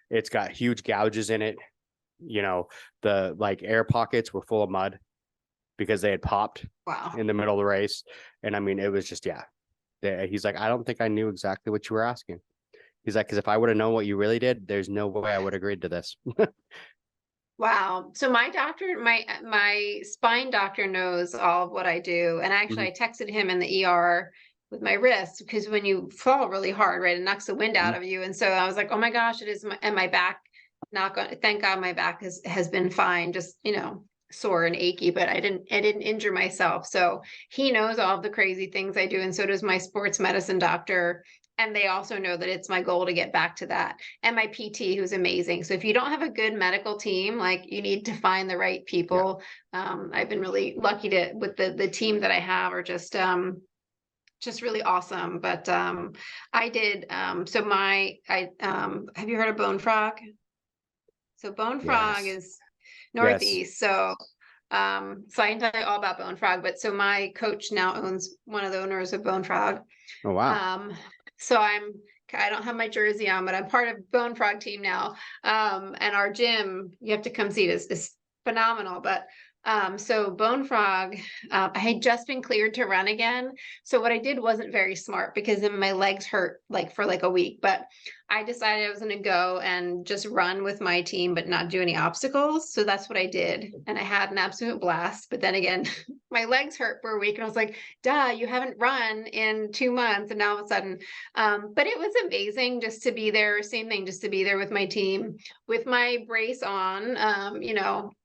It's got huge gouges in it. The like air pockets were full of mud because they had popped in the middle of the race. And I mean, it was just, he's like, I don't think I knew exactly what you were asking. He's like, because if I would have known what you really did, there's no way I would have agreed to this. Wow. So my doctor, my spine doctor knows all of what I do. And actually I texted him in the ER with my wrist, because when you fall really hard, right, it knocks the wind out of you. And so I was like, oh my gosh, it is my back. Thank God my back has been fine. Just, sore and achy, but I didn't injure myself. So he knows all of the crazy things I do. And so does my sports medicine doctor. And they also know that it's my goal to get back to that. And my PT, who's amazing. So if you don't have a good medical team, like, you need to find the right people. I've been really lucky with the team that I have are just really awesome. But I did, have you heard of Bonefrog? So Bonefrog is Northeast. So I can tell you all about Bonefrog, but so my coach now owns one of the owners of Bonefrog. Oh, wow. So I don't have my jersey on, but I'm part of Bonefrog team now. And our gym, you have to come see it, is phenomenal. But so Bonefrog, I had just been cleared to run again. So what I did wasn't very smart, because then my legs hurt for a week, but I decided I was going to go and just run with my team, but not do any obstacles. So that's what I did. And I had an absolute blast. But then again, my legs hurt for a week, and I was like, duh, you haven't run in 2 months. And now all of a sudden, but it was amazing just to be there. Same thing, just to be there with my team with my brace on.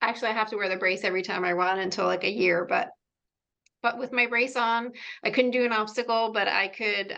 Actually I have to wear the brace every time I run until a year, but with my brace on, I couldn't do an obstacle, but I could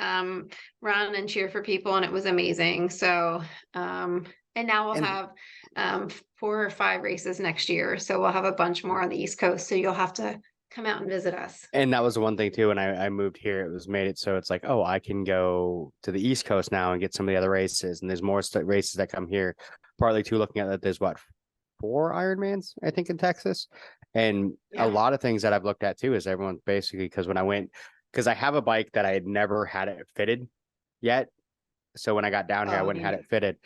run and cheer for people, and it was amazing. So, and now we'll have 4 or 5 races next year. So we'll have a bunch more on the East Coast. So you'll have to come out and visit us. And that was the one thing too. When I moved here, it was made it so it's like, oh, I can go to the East Coast now and get some of the other races. And there's more races that come here, partly too looking at that. There's 4 Ironmans, I think, in Texas. And a lot of things that I've looked at too is everyone basically, because I have a bike that I had never had it fitted yet. So when I got down here, I went and had it fitted,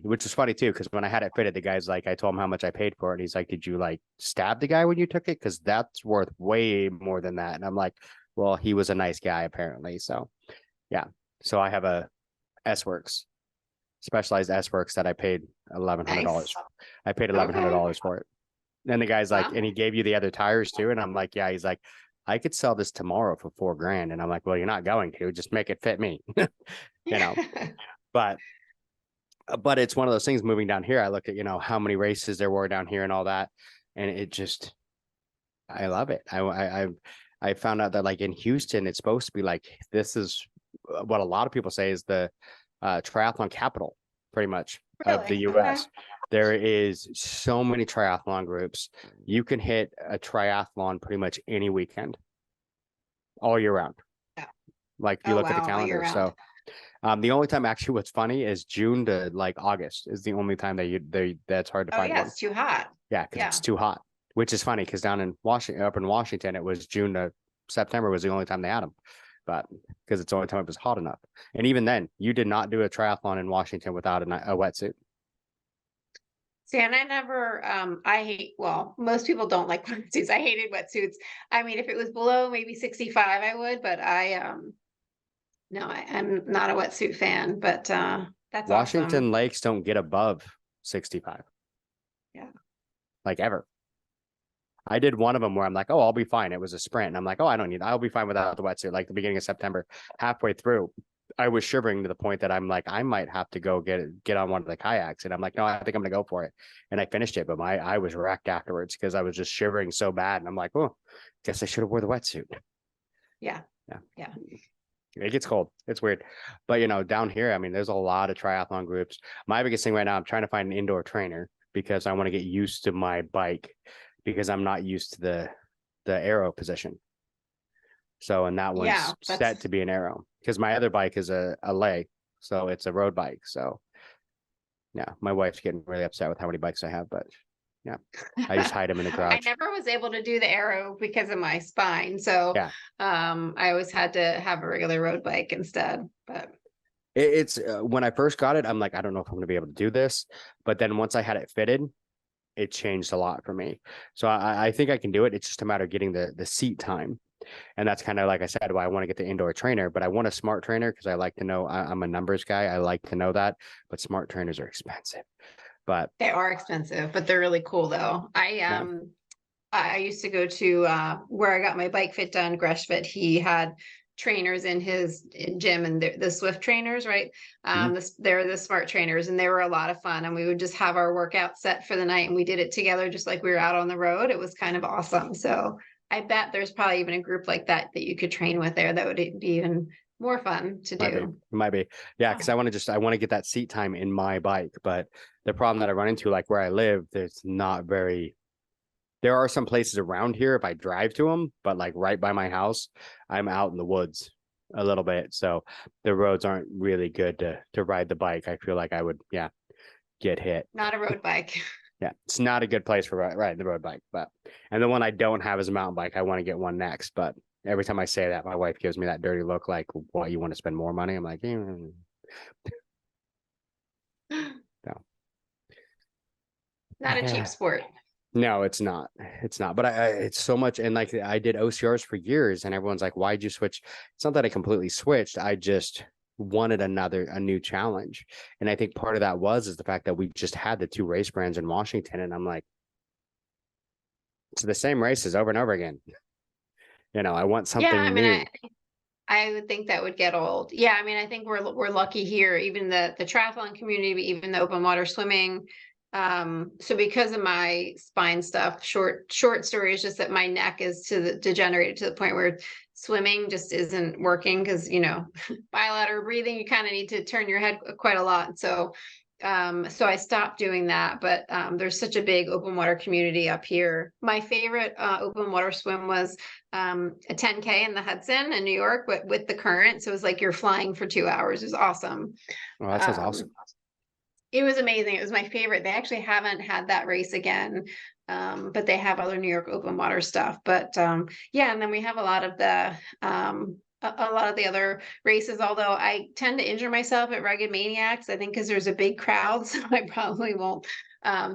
which is funny too, because when I had it fitted, the guy's like, I told him how much I paid for it. And he's like, did you stab the guy when you took it? Because that's worth way more than that. And I'm like, well, he was a nice guy apparently. So yeah. So I have a S-Works, Specialized S-Works, that I paid $1,100. Nice. I paid $1,100 for it. And the guy's like, and he gave you the other tires too. And I'm like, yeah. He's like, I could sell this tomorrow for $4,000. And I'm like, well, you're not going to, just make it fit me, you know, but it's one of those things. Moving down here, I look at, how many races there were down here and all that. And it just, I love it. I found out that like in Houston, it's supposed to be like, this is what a lot of people say is the triathlon capital, pretty much, of the US. Okay. There is so many triathlon groups. You can hit a triathlon pretty much any weekend, all year round. Yeah. Like if you look at the Wow, all year calendar. So the only time actually what's funny is June to like August is the only time that that's hard to find one. It's too hot. Yeah, because it's too hot, which is funny because down in Washington, it was June to September was the only time they had them, but because it's the only time it was hot enough. And even then, you did not do a triathlon in Washington without a wetsuit. See, and I never, most people don't like wetsuits. I hated wetsuits. I mean, if it was below maybe 65, I would, but no, I'm not a wetsuit fan, but that's Washington awesome. lakes don't get above 65. Yeah. Like ever. I did one of them where I'm like, oh, I'll be fine. It was a sprint. And I'm like, oh, I'll be fine without the wetsuit. Like the beginning of September, halfway through, I was shivering to the point that I'm like, I might have to go get on one of the kayaks. And I'm like, no, I think I'm going to go for it. And I finished it, but I was wrecked afterwards because I was just shivering so bad. And I'm like, oh, guess I should have wore the wetsuit. Yeah. It gets cold. It's weird. But, down here, I mean, there's a lot of triathlon groups. My biggest thing right now, I'm trying to find an indoor trainer because I want to get used to my bike because I'm not used to the aero position. So, and that one's set to be an aero because my other bike is a lay. So it's a road bike. So yeah, my wife's getting really upset with how many bikes I have, but yeah, I just hide them in the garage. I never was able to do the aero because of my spine. So yeah. I always had to have a regular road bike instead, but it's when I first got it, I'm like, I don't know if I'm going to be able to do this. But then once I had it fitted, it changed a lot for me. So I think I can do it. It's just a matter of getting the seat time. And that's kind of like I said, why I want to get the indoor trainer, but I want a smart trainer because I like to know I'm a numbers guy. I like to know that, but smart trainers are expensive. But they are expensive, but they're really cool though. I used to go to where I got my bike fit done, Greshfit. He had trainers in his gym, and the Swift trainers, right? They're the smart trainers, and they were a lot of fun. And we would just have our workout set for the night, and we did it together, just like we were out on the road. It was kind of awesome. So I bet there's probably even a group like that you could train with there. That would be even more fun to do. Might be. Yeah, because I want to get that seat time in my bike. But the problem that I run into, like where I live, there are some places around here if I drive to them, but like right by my house, I'm out in the woods a little bit. So the roads aren't really good to ride the bike. I feel like I would, get hit. Not a road bike. Yeah, it's not a good place for riding the road bike. And the one I don't have is a mountain bike. I want to get one next. But every time I say that, my wife gives me that dirty look like, why you want to spend more money? I'm like, no. Not a cheap sport. No, it's not. It's not. But it's so much. And like I did OCRs for years and everyone's like, why'd you switch? It's not that I completely switched. I just wanted a new challenge. And I think part of that is the fact that we just had the 2 race brands in Washington. And I'm like, it's the same races over and over again. I want something new. I would think that would get old. Yeah, I mean, I think we're lucky here, even the triathlon community, even the open water swimming. So because of my spine stuff, short story is just that my neck is degenerated to the point where swimming just isn't working because, bilateral breathing, you kind of need to turn your head quite a lot. So I stopped doing that, but there's such a big open water community up here. My favorite open water swim was a 10K in the Hudson in New York with the current. So it was like you're flying for 2 hours. It was awesome. Oh, that sounds awesome. It was amazing. It was my favorite. They actually haven't had that race again, but they have other New York open water stuff. But and then we have a lot of the other races, although I tend to injure myself at Rugged Maniacs, I think because there's a big crowd, so I probably won't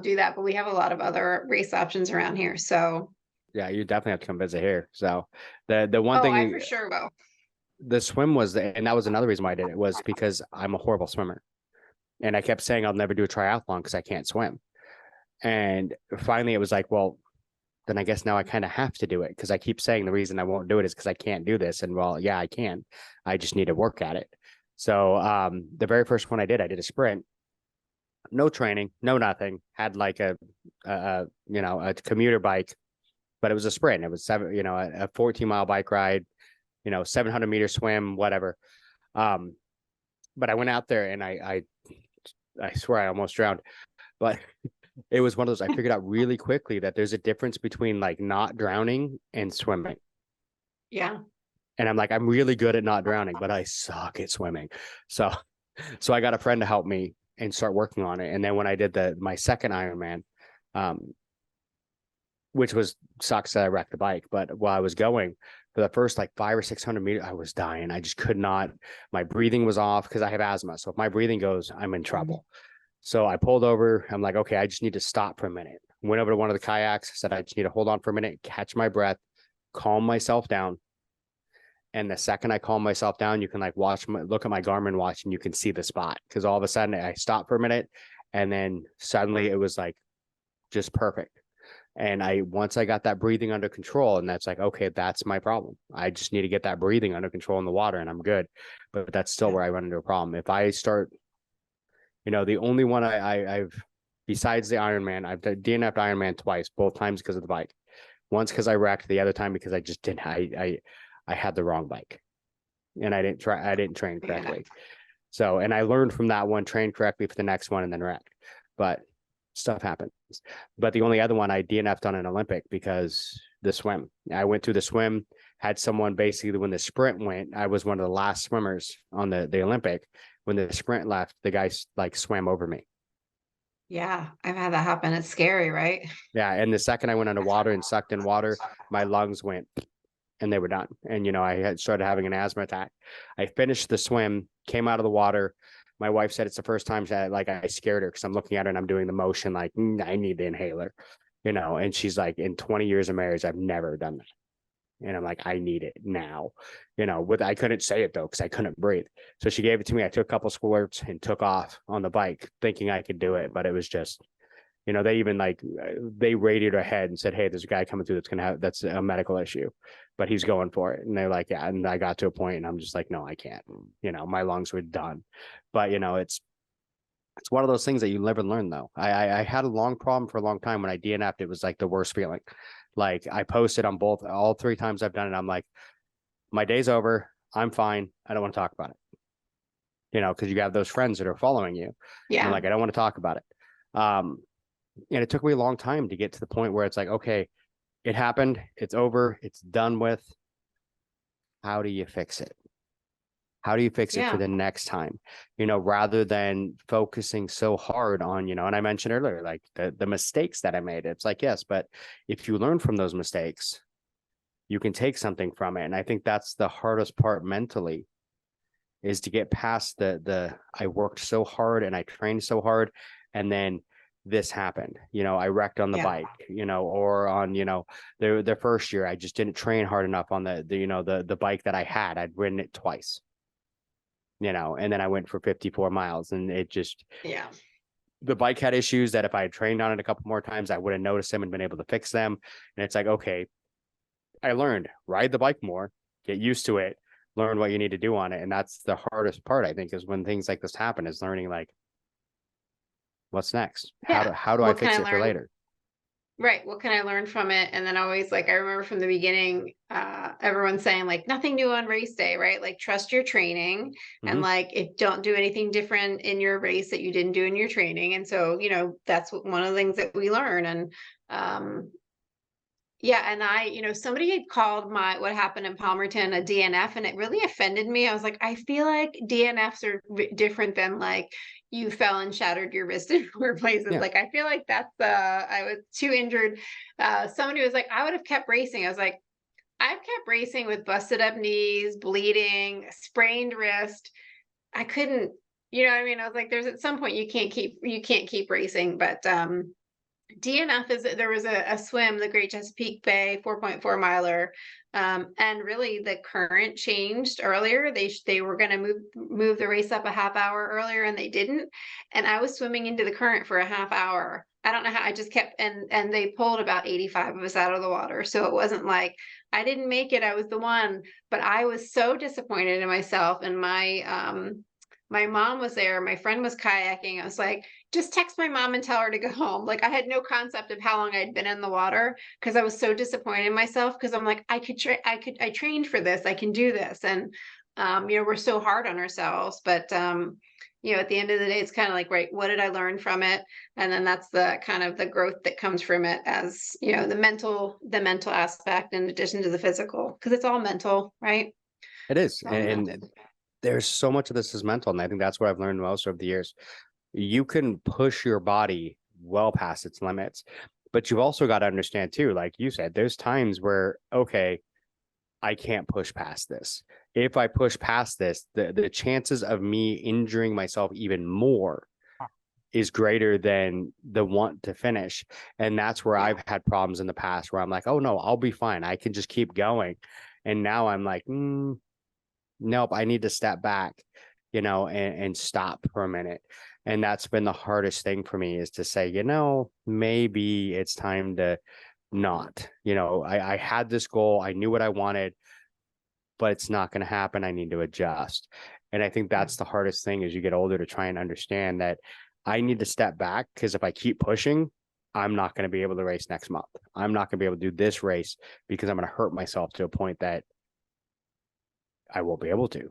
do that. But we have a lot of other race options around here. So yeah, you definitely have to come visit here. So the one thing I for sure will. The swim and that was another reason why I did it, was because I'm a horrible swimmer. And I kept saying I'll never do a triathlon because I can't swim. And finally it was like, well, then I guess now I kind of have to do it, because I keep saying the reason I won't do it is because I can't do this. And well, yeah, I can. I just need to work at it. So the very first one I did a sprint, no training, no nothing. Had like a commuter bike, but it was a sprint. It was a 14-mile bike ride, 700-meter swim, whatever. But I went out there and I swear I almost drowned, but it was one of those, I figured out really quickly that there's a difference between like not drowning and swimming. Yeah. And I'm like, I'm really good at not drowning, but I suck at swimming. So I got a friend to help me and start working on it. And then when I did my second Ironman, which sucks that I wrecked the bike, but while I was going for the first like 500 or 600 meters, I was dying. I just could not, my breathing was off because I have asthma. So if my breathing goes, I'm in trouble. So I pulled over. I'm like, okay, I just need to stop for a minute. Went over to one of the kayaks, said, I just need to hold on for a minute, catch my breath, calm myself down. And the second I calm myself down, you can like look at my Garmin watch and you can see the spot. Cause all of a sudden I stopped for a minute and then suddenly it was like just perfect. And once I got that breathing under control, and that's like, okay, that's my problem. I just need to get that breathing under control in the water and I'm good. But that's still where I run into a problem. If I start, the only one I've, besides the Ironman, I've DNF'd Ironman twice, both times because of the bike. Once because I wrecked, the other time because I just didn't, I had the wrong bike and I didn't train correctly. So, and I learned from that one, trained correctly for the next one and then wrecked, but stuff happens. But the only other one I DNF'd on an Olympic because the swim, I went through the swim, had someone basically, when the sprint went, I was one of the last swimmers on the Olympic. When the sprint left, the guy like swam over me. Yeah. I've had that happen. It's scary, right? Yeah. And the second I went underwater and sucked in water, my lungs went and they were done. And, I had started having an asthma attack. I finished the swim, came out of the water. My wife said it's the first time that like I scared her because I'm looking at her and I'm doing the motion like I need the inhaler, and she's like, in 20 years of marriage, I've never done that. And I'm like, I need it now, I couldn't say it though, because I couldn't breathe. So she gave it to me. I took a couple squirts and took off on the bike thinking I could do it. But it was just, they even they rated ahead and said, hey, there's a guy coming through that's a medical issue, but he's going for it. And they're like, yeah. And I got to a point and I'm just like, no, I can't, my lungs were done. But, it's one of those things that you live and learn though. I had a long problem for a long time. When I DNF'd, it was like the worst feeling. Like I posted on all 3 times I've done it. I'm like, my day's over. I'm fine. I don't want to talk about it. Because you have those friends that are following you. Yeah. And like, I don't want to talk about it. And it took me a long time to get to the point where it's like, okay, it happened. It's over. It's done with. How do you fix it? How do you fix it for the next time? Rather than focusing so hard on, and I mentioned earlier, like the mistakes that I made. It's like, yes, but if you learn from those mistakes, you can take something from it. And I think that's the hardest part mentally, is to get past the I worked so hard and I trained so hard, and then this happened. I wrecked on the bike, or on, the first year I just didn't train hard enough on the bike that I had. I'd ridden it twice. And then I went for 54 miles and it just, the bike had issues that if I had trained on it a couple more times, I would have noticed them and been able to fix them. And it's like, okay, I learned, ride the bike more, get used to it, learn what you need to do on it. And that's the hardest part, I think, is when things like this happen, is learning like, what's next? How do I fix it for later? Right. What can I learn from it? And then always, like, I remember from the beginning, everyone saying like nothing new on race day, right? Like trust your training and like don't do anything different in your race that you didn't do in your training. And so, that's one of the things that we learn. And and somebody had called what happened in Palmerton a DNF, and it really offended me. I was like, I feel like DNFs are different than like you fell and shattered your wrist in 4 places. Yeah. Like, I feel like that's I was too injured. Somebody was like, I would have kept racing. I was like, I've kept racing with busted up knees, bleeding, sprained wrist. I couldn't, I was like, there's at some point you can't keep racing, but DNF there was a swim, the Great Chesapeake Bay 4.4 miler. And really the current changed earlier. They were going to move the race up a half hour earlier and they didn't. And I was swimming into the current for a half hour I don't know how I just kept, and they pulled about 85 of us out of the water. So it wasn't like I didn't make it, I was the one, but I was so disappointed in myself. And my mom was there, my friend was kayaking. I was like, just text my mom and tell her to go home. Like I had no concept of how long I'd been in the water because I was so disappointed in myself because I'm like, I trained for this, I can do this. And we're so hard on ourselves, but at the end of the day, it's kind of like, right, what did I learn from it? And then that's the kind of the growth that comes from it, as the mental aspect in addition to the physical, because it's all mental, right? It is. It's all mental. And there's so much of this is mental. And I think that's what I've learned most over the years. You can push your body well past its limits, but you've also got to understand too, like you said, there's times where, okay, I can't push past this. If I push past this, the chances of me injuring myself even more is greater than the want to finish. And that's where I've had problems in the past where I'm like, oh no, I'll be fine. I can just keep going. And now I'm like, nope, I need to step back, and stop for a minute. And that's been the hardest thing for me, is to say, maybe it's time to not, I had this goal. I knew what I wanted, but it's not going to happen. I need to adjust. And I think that's the hardest thing as you get older, to try and understand that I need to step back, because if I keep pushing, I'm not going to be able to race next month. I'm not going to be able to do this race because I'm going to hurt myself to a point that I won't be able to,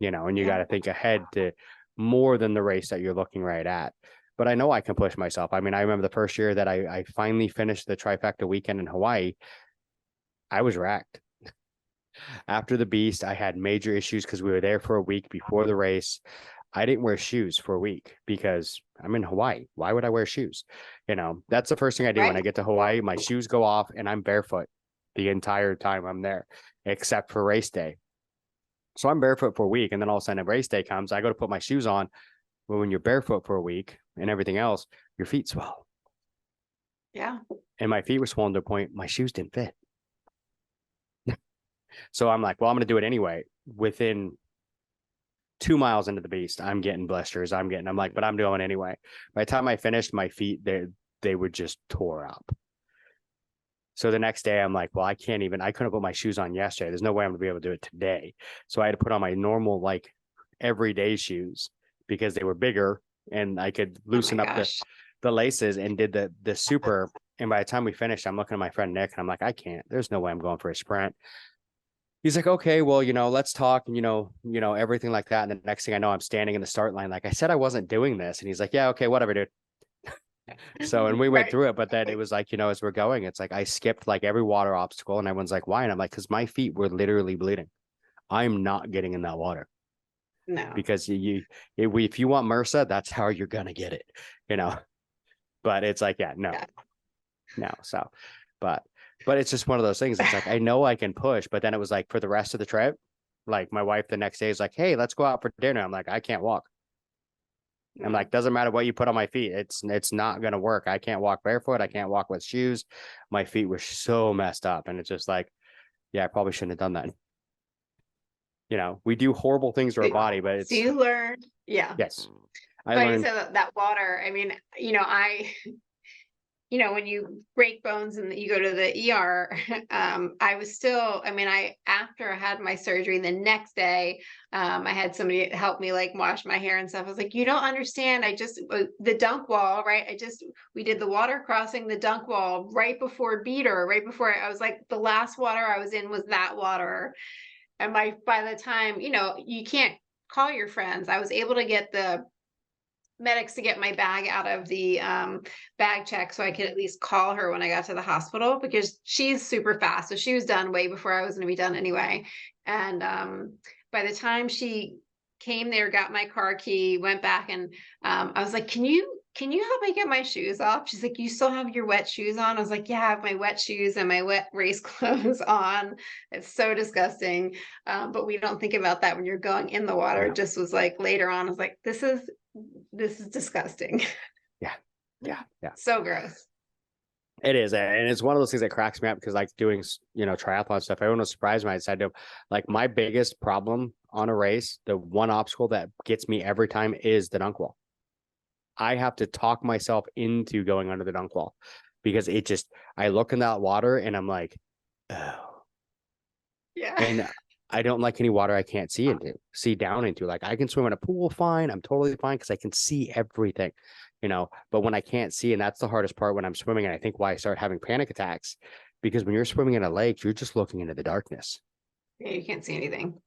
and you got to think ahead to more than the race that you're looking right at. But I know I can push myself. I mean, I remember the first year that I finally finished the trifecta weekend in Hawaii, I was wrecked. After the beast, I had major issues because we were there for a week before the race. I didn't wear shoes for a week because I'm in Hawaii. Why would I wear shoes? That's the first thing I do when I get to Hawaii. My shoes go off and I'm barefoot the entire time I'm there, except for race day. So I'm barefoot for a week, and then all of a sudden, a race day comes. I go to put my shoes on. Well, when you're barefoot for a week and everything else, your feet swell. Yeah. And my feet were swollen to a point my shoes didn't fit. So I'm like, well, I'm going to do it anyway. Within 2 miles into the beast, I'm getting blisters. I'm like, but I'm doing it anyway. By the time I finished, my feet, they were just tore up. So the next day I'm like, well, I couldn't put my shoes on yesterday. There's no way I'm gonna be able to do it today. So I had to put on my normal, like, everyday shoes because they were bigger and I could loosen up the laces, and did the super. And by the time we finished, I'm looking at my friend Nick and I'm like, I can't, there's no way I'm going for a sprint. He's like, okay, well, let's talk, and, everything like that. And the next thing I know, I'm standing in the start line. Like I said, I wasn't doing this. And he's like, yeah, okay, whatever, dude. So, and we went through it, but then it was like, as we're going, it's like, I skipped like every water obstacle, and everyone's like, why? And I'm like, cause my feet were literally bleeding. I'm not getting in that water. No. Because if you want MRSA, that's how you're going to get it, but it's like, no. So, but it's just one of those things. It's like, I know I can push, but then it was like, for the rest of the trip, like my wife the next day is like, hey, let's go out for dinner. I'm like, I can't walk. I'm like, doesn't matter what you put on my feet. It's not going to work. I can't walk barefoot. I can't walk with shoes. My feet were so messed up. And it's just like, yeah, I probably shouldn't have done that. We do horrible things to our body, but it's. So you learned. Yeah. Yes. I learned that water. I mean, when you break bones and you go to the ER, I was still, after I had my surgery, the next day, I had somebody help me like wash my hair and stuff. I was like, you don't understand. The dunk wall, right? We did the water crossing the dunk wall right before I was like, the last water I was in was that water. And by the time, you can't call your friends. I was able to get the medics to get my bag out of the bag check so I could at least call her when I got to the hospital, because she's super fast. So she was done way before I was going to be done anyway. And by the time she came there, got my car key, went back, and I was like, can you help me get my shoes off? She's like, you still have your wet shoes on? I was like, yeah, I have my wet shoes and my wet race clothes on. It's so disgusting. But we don't think about that when you're going in the water. It just was like later on, I was like, this is disgusting. Yeah. So gross. It is. And it's one of those things that cracks me up, because like doing, triathlon stuff, everyone was surprised when I decided to, like, my biggest problem on a race, the one obstacle that gets me every time is the dunk wall. I have to talk myself into going under the dunk wall, because I look in that water and I'm like, oh, Yeah. and I don't like any water I can't see down into. Like, I can swim in a pool fine. I'm totally fine because I can see everything, but when I can't see, and that's the hardest part when I'm swimming, and I think why I start having panic attacks, because when you're swimming in a lake, you're just looking into the darkness. Yeah, you can't see anything.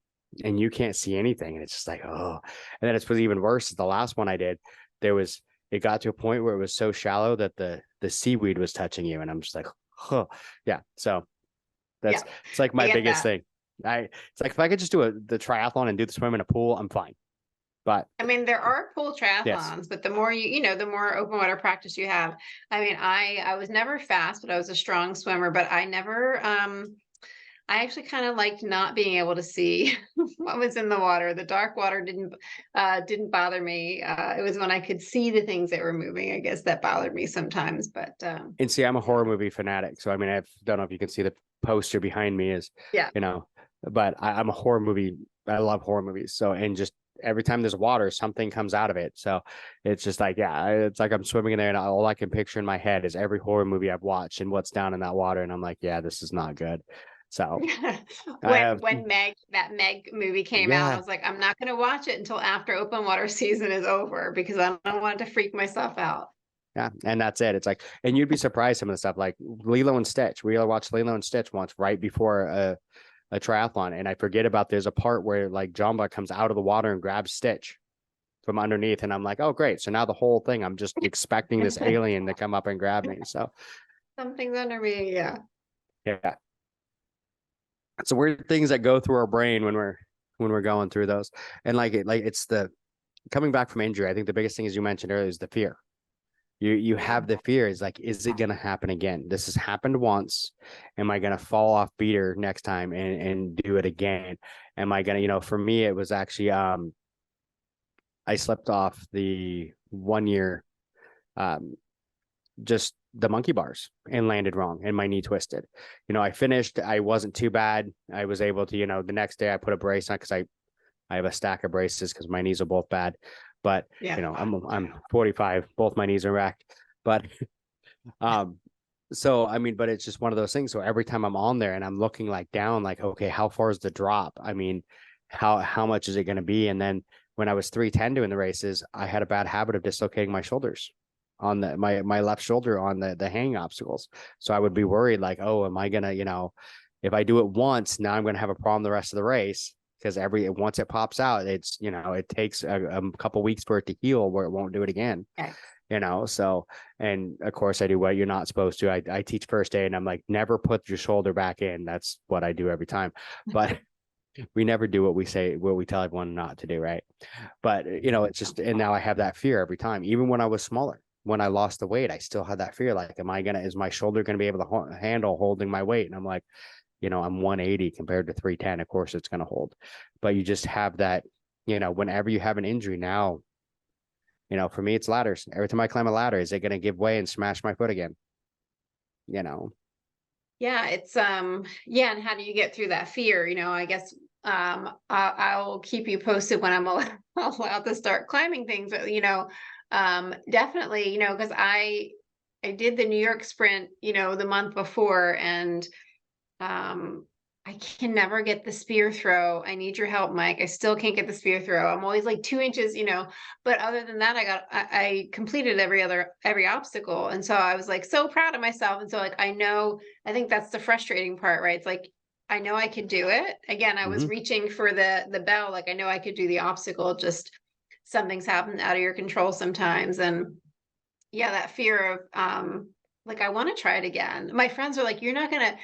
And you can't see anything. And it's just like, oh, and then it's was even worse. The last one I did, it got to a point where it was so shallow that the seaweed was touching you. And I'm just like, huh. Yeah. So it's like my biggest thing. It's like, if I could just do the triathlon and do the swim in a pool, I'm fine. But I mean, there are pool triathlons, yes. but the more the more open water practice you have. I mean, I was never fast, but I was a strong swimmer, but I never, I actually kind of liked not being able to see what was in the water. The dark water didn't bother me. It was when I could see the things that were moving, I guess, that bothered me sometimes. But And see, I'm a horror movie fanatic. So, I mean, I don't know if you can see the poster behind me yeah. But I'm a horror movie. I love horror movies. So, and just every time there's water, something comes out of it. So it's just like, it's like I'm swimming in there and all I can picture in my head is every horror movie I've watched and what's down in that water. And I'm like, yeah, this is not good. So when that Meg movie came out, I yeah. was like, I'm not going to watch it until after open water season is over because I don't want to freak myself out. Yeah, and that's it. It's like, and you'd be surprised some of the stuff like Lilo and Stitch. We watched Lilo and Stitch once right before a triathlon, and I forget about there's a part where like Jumba comes out of the water and grabs Stitch from underneath, and I'm like, oh great, so now the whole thing I'm just expecting this alien to come up and grab me. So something's under me. Yeah. So weird things that go through our brain when we're going through those. And it's the coming back from injury. I think the biggest thing, as you mentioned earlier, is the fear. You have the fear. Is like, is it going to happen again? This has happened once. Am I going to fall off beater next time and do it again? Am I going to, for me, it was actually, I slipped off the 1 year, just the monkey bars and landed wrong and my knee twisted. I finished, I wasn't too bad. I was able to, the next day I put a brace on because I have a stack of braces because my knees are both bad. But I'm 45, both my knees are wrecked. But so I mean, but it's just one of those things. So every time I'm on there and I'm looking like down, like, okay, how far is the drop? I mean, how much is it going to be? And then when I was 310 doing the races, I had a bad habit of dislocating my shoulders on my left shoulder on the hang obstacles. So I would be worried like, oh, am I gonna, if I do it once, now I'm gonna have a problem the rest of the race. Because once it pops out, it's, it takes a couple weeks for it to heal where it won't do it again. Okay. So, and of course I do what you're not supposed to. I teach first aid and I'm like, never put your shoulder back in. That's what I do every time. But we never do what we tell everyone not to do. Right. But, it's just, and now I have that fear every time, even when I was smaller. When I lost the weight, I still had that fear. Like, is my shoulder going to be able to handle holding my weight? And I'm like, I'm 180 compared to 310. Of course it's going to hold, but you just have that, whenever you have an injury now, for me, it's ladders. Every time I climb a ladder, is it going to give way and smash my foot again? Yeah, it's and how do you get through that fear? I guess I'll keep you posted when I'm allowed to start climbing things, but definitely, because I did the New York sprint, the month before, and I can never get the spear throw. I need your help, Mike. I still can't get the spear throw. I'm always like 2 inches, but other than that, I completed every obstacle. And so I was like, so proud of myself. And so like, I think that's the frustrating part, right? It's like, I know I could do it. Again, I was reaching for the bell. Like, I know I could do the obstacle, just something's happened out of your control sometimes. And yeah, that fear of, like, I want to try it again. My friends are like, you're not going to,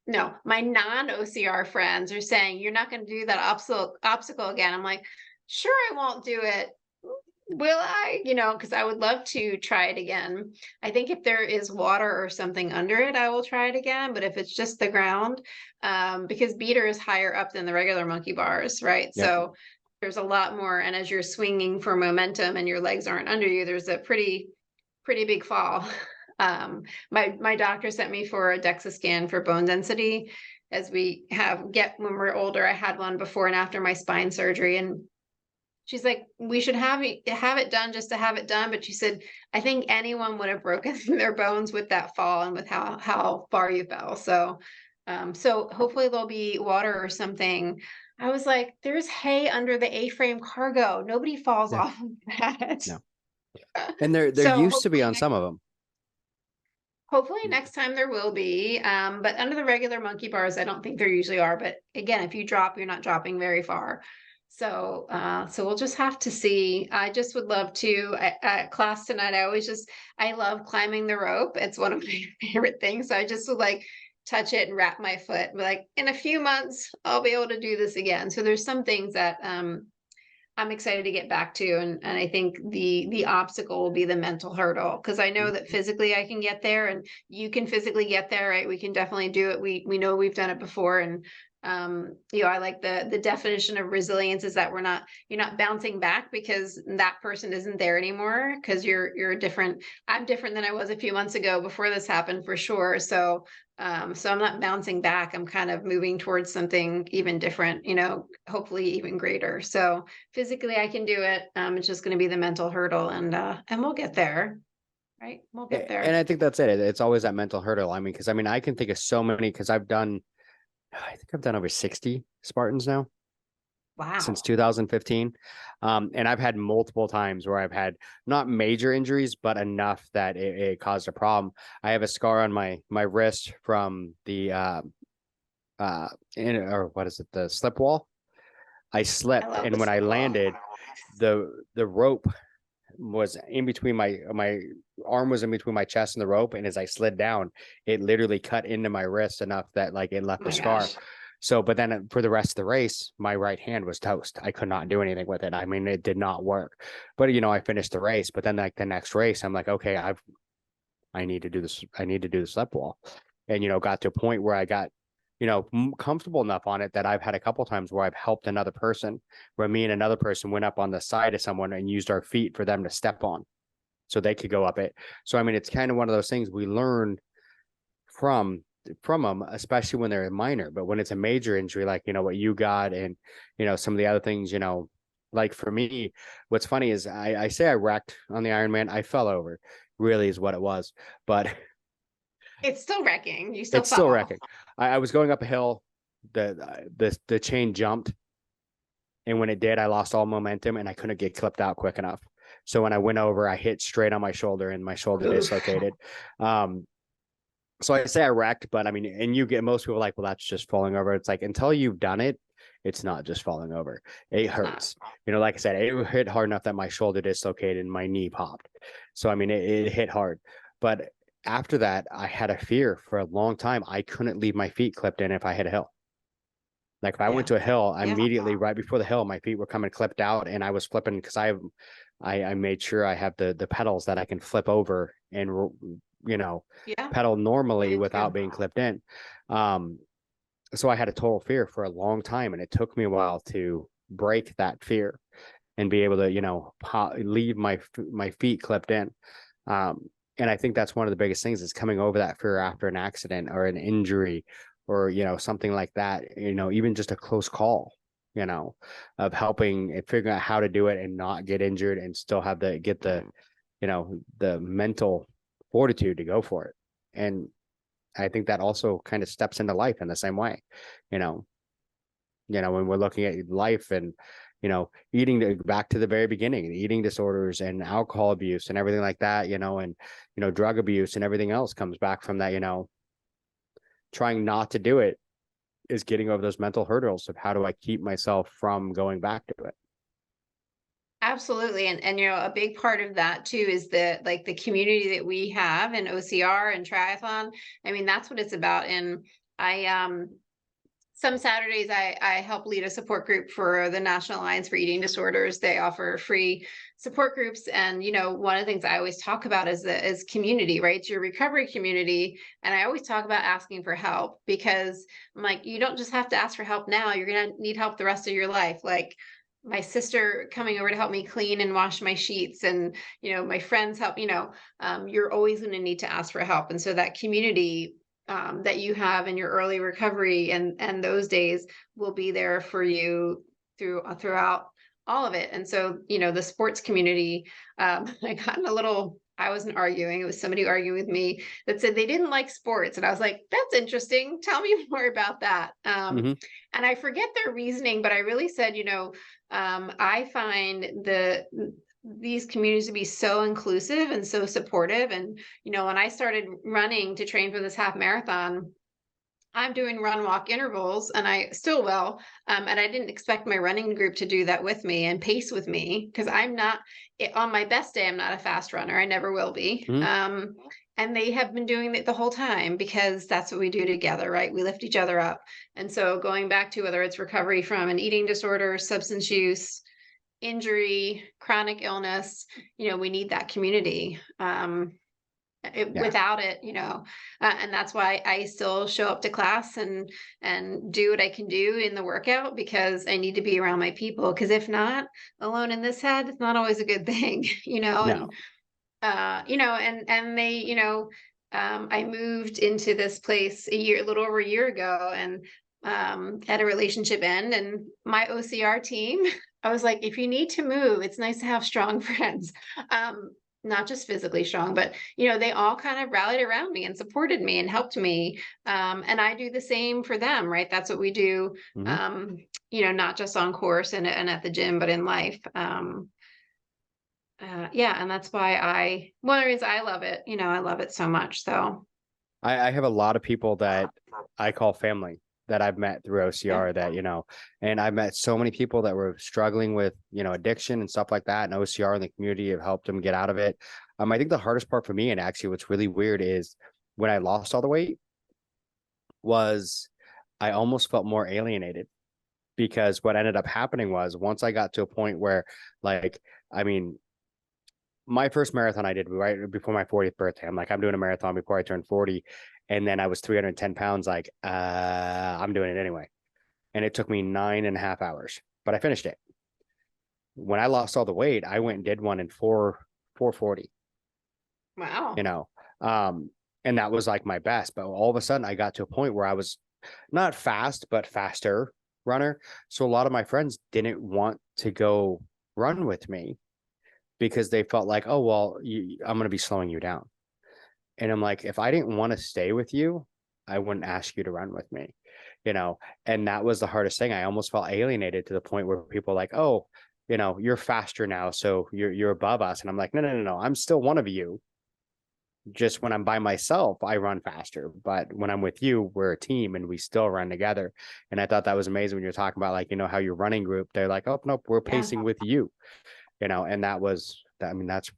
no, my non-OCR friends are saying, you're not going to do that obstacle again. I'm like, sure, I won't do it. Will I? Because I would love to try it again. I think if there is water or something under it, I will try it again. But if it's just the ground, because beater is higher up than the regular monkey bars, right? Yep. So there's a lot more. And as you're swinging for momentum and your legs aren't under you, there's a pretty big fall. My doctor sent me for a DEXA scan for bone density, as we when we're older. I had one before and after my spine surgery, and she's like, we should have it done just to have it done. But she said, I think anyone would have broken their bones with that fall and with how far you fell. So, so hopefully there'll be water or something. I was like, there's hay under the A-frame cargo. Nobody falls Yeah. off of that. No. And there So used to be on some of them. hopefully next time there will be. But under the regular monkey bars, I don't think there usually are. But again, if you drop, you're not dropping very far. So, so we'll just have to see. I just would love to at class tonight. I love climbing the rope. It's one of my favorite things. So I just would like touch it and wrap my foot. But like in a few months, I'll be able to do this again. So there's some things that, I'm excited to get back to. And I think the obstacle will be the mental hurdle. Cause I know that physically I can get there and you can physically get there, right? We can definitely do it. We know we've done it before. And, you know, I like the definition of resilience is that you're not bouncing back because that person isn't there anymore. Cause I'm different than I was a few months ago before this happened for sure. So I'm not bouncing back. I'm kind of moving towards something even different, you know, hopefully even greater. So physically I can do it. It's just going to be the mental hurdle and we'll get there. Right. We'll get there. And I think that's it. It's always that mental hurdle. I mean, because I can think of so many, because I think I've done over 60 Spartans now. Wow. Since 2015. And I've had multiple times where I've had not major injuries, but enough that it caused a problem. I have a scar on my wrist from the the slip wall. I slipped, and when I landed, the rope was in between my arm was in between my chest and the rope, and as I slid down, it literally cut into my wrist enough that like it left a scar. Gosh. So, but then for the rest of the race, my right hand was toast. I could not do anything with it. I mean, it did not work. But you know, I finished the race. But then like the next race, I'm like, okay, I need to do this. I need to do the slip wall, and you know, got to a point where I got, you know, comfortable enough on it that I've had a couple times where I've helped another person, where me and another person went up on the side of someone and used our feet for them to step on, so they could go up it. So I mean, it's kind of one of those things we learn from them, especially when they're minor. But when it's a major injury, like, you know, what you got, and, you know, some of the other things, you know, like for me, what's funny is I say I wrecked on the Ironman. I fell over, really is what it was. But it's still wrecking. You still it's fall. still wrecking. I was going up a hill, the chain jumped, and when it did, I lost all momentum and I couldn't get clipped out quick enough. So when I went over, I hit straight on my shoulder and my shoulder dislocated. So I say I wrecked, but I mean, and you get most people like, well, that's just falling over. It's like, until you've done it, it's not just falling over. It hurts. You know, like I said, it hit hard enough that my shoulder dislocated and my knee popped. So, I mean, it hit hard. But after that, I had a fear for a long time. I couldn't leave my feet clipped in if I hit a hill. Like if I went to a hill, immediately right before the hill, my feet were coming clipped out, and I was flipping because I made sure I have the pedals that I can flip over and, you know, pedal normally without being clipped in. So I had a total fear for a long time, and it took me a while to break that fear and be able to, you know, leave my feet clipped in. And I think that's one of the biggest things is coming over that fear after an accident or an injury or, you know, something like that, you know, even just a close call, you know, of helping and figuring out how to do it and not get injured and still have get the, you know, the mental fortitude to go for it. And I think that also kind of steps into life in the same way, you know, when we're looking at life and, you know, back to the very beginning, eating disorders and alcohol abuse and everything like that, you know, and, you know, drug abuse and everything else comes back from that, you know, trying not to do it is getting over those mental hurdles of how do I keep myself from going back to it. Absolutely. And, you know, a big part of that too is the community that we have in OCR and triathlon. I mean, that's what it's about. And some Saturdays I help lead a support group for the National Alliance for Eating Disorders. They offer free support groups. And, you know, one of the things I always talk about is community, right? It's your recovery community. And I always talk about asking for help because I'm like, you don't just have to ask for help now. You're going to need help the rest of your life. Like, my sister coming over to help me clean and wash my sheets, and, you know, my friends help, you know, you're always going to need to ask for help. And so that community that you have in your early recovery and those days will be there for you throughout all of it. And so, the sports community, I got in a little, I wasn't arguing. It was somebody arguing with me that said they didn't like sports. And I was like, that's interesting. Tell me more about that. Hmm. And I forget their reasoning, but I really said, I find these communities to be so inclusive and so supportive. And, when I started running to train for this half marathon, I'm doing run walk intervals and I still will. And I didn't expect my running group to do that with me and pace with me because I'm not on my best day. I'm not a fast runner. I never will be. Hmm. And they have been doing it the whole time because that's what we do together, right? We lift each other up. And so going back to whether it's recovery from an eating disorder, substance use, injury, chronic illness, we need that community. Yeah. Without it, and that's why I still show up to class and do what I can do in the workout because I need to be around my people. Because if not, alone in this head, it's not always a good thing, No. and they, I moved into this place a little over a year ago, and had a relationship end, and my OCR team, I was like, if you need to move, it's nice to have strong friends. Not just physically strong, but they all kind of rallied around me and supported me and helped me. And I do the same for them, right? That's what we do. Hmm. Not just on course and at the gym, but in life. Yeah, and that's why one of the reasons I love it. I love it so much. So I have a lot of people that I call family that I've met through OCR that, and I've met so many people that were struggling with, addiction and stuff like that. And OCR and the community have helped them get out of it. I think the hardest part for me, and actually what's really weird is when I lost all the weight was I almost felt more alienated because what ended up happening was once I got to a point where my first marathon I did right before my 40th birthday. I'm like, I'm doing a marathon before I turn 40. And then I was 310 pounds. Like, I'm doing it anyway. And it took me 9.5 hours, but I finished it. When I lost all the weight, I went and did one in 440, wow. and that was like my best. But all of a sudden I got to a point where I was not fast, but faster runner. So a lot of my friends didn't want to go run with me because they felt like, oh, well, I'm going to be slowing you down. And I'm like, if I didn't want to stay with you, I wouldn't ask you to run with me, and that was the hardest thing. I almost felt alienated to the point where people are like, oh, you're faster now, so you're above us. And I'm like, no. I'm still one of you. Just when I'm by myself, I run faster. But when I'm with you, we're a team and we still run together. And I thought that was amazing when you're talking about like, how your running group, they're like, oh, nope, we're pacing with you. And that's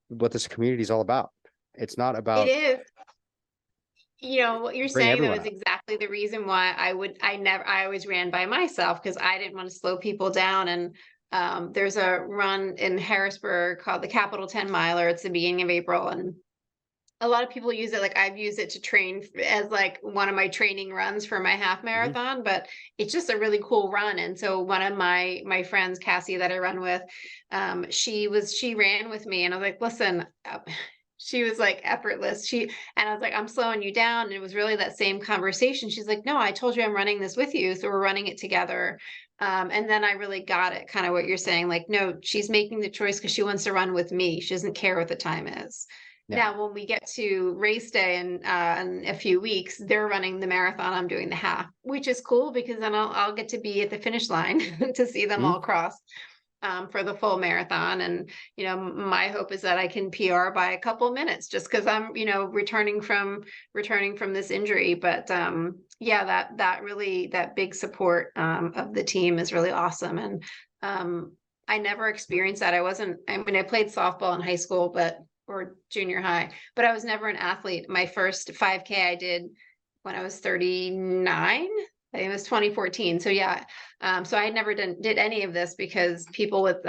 what this community is all about. It's not It about is. What you're bring saying though everyone is up. exactly the reason why I always ran by myself because I didn't want to slow people down. And there's a run in Harrisburg called the Capital 10 Miler. It's the beginning of April, and a lot of people use it. Like I've used it to train as like one of my training runs for my half Mm-hmm. marathon, but it's just a really cool run. And so one of my friends, Cassie, that I run with, she ran with me, and I was like, listen, she was like effortless. And I was like, I'm slowing you down. And it was really that same conversation. She's like, no, I told you I'm running this with you. So we're running it together. And then I really got it, kind of what you're saying. Like, no, she's making the choice because she wants to run with me. She doesn't care what the time is. Yeah. Now, when we get to race day in a few weeks, they're running the marathon. I'm doing the half, which is cool because then I'll get to be at the finish line to see them Mm-hmm. all cross for the full marathon. And, my hope is that I can PR by a couple of minutes just because I'm, returning from this injury. But yeah, that big support of the team is really awesome. And I never experienced that. I played softball in high school, or junior high, but I was never an athlete. My first 5K I did when I was 39. I think it was 2014. So yeah. So I never did any of this because people with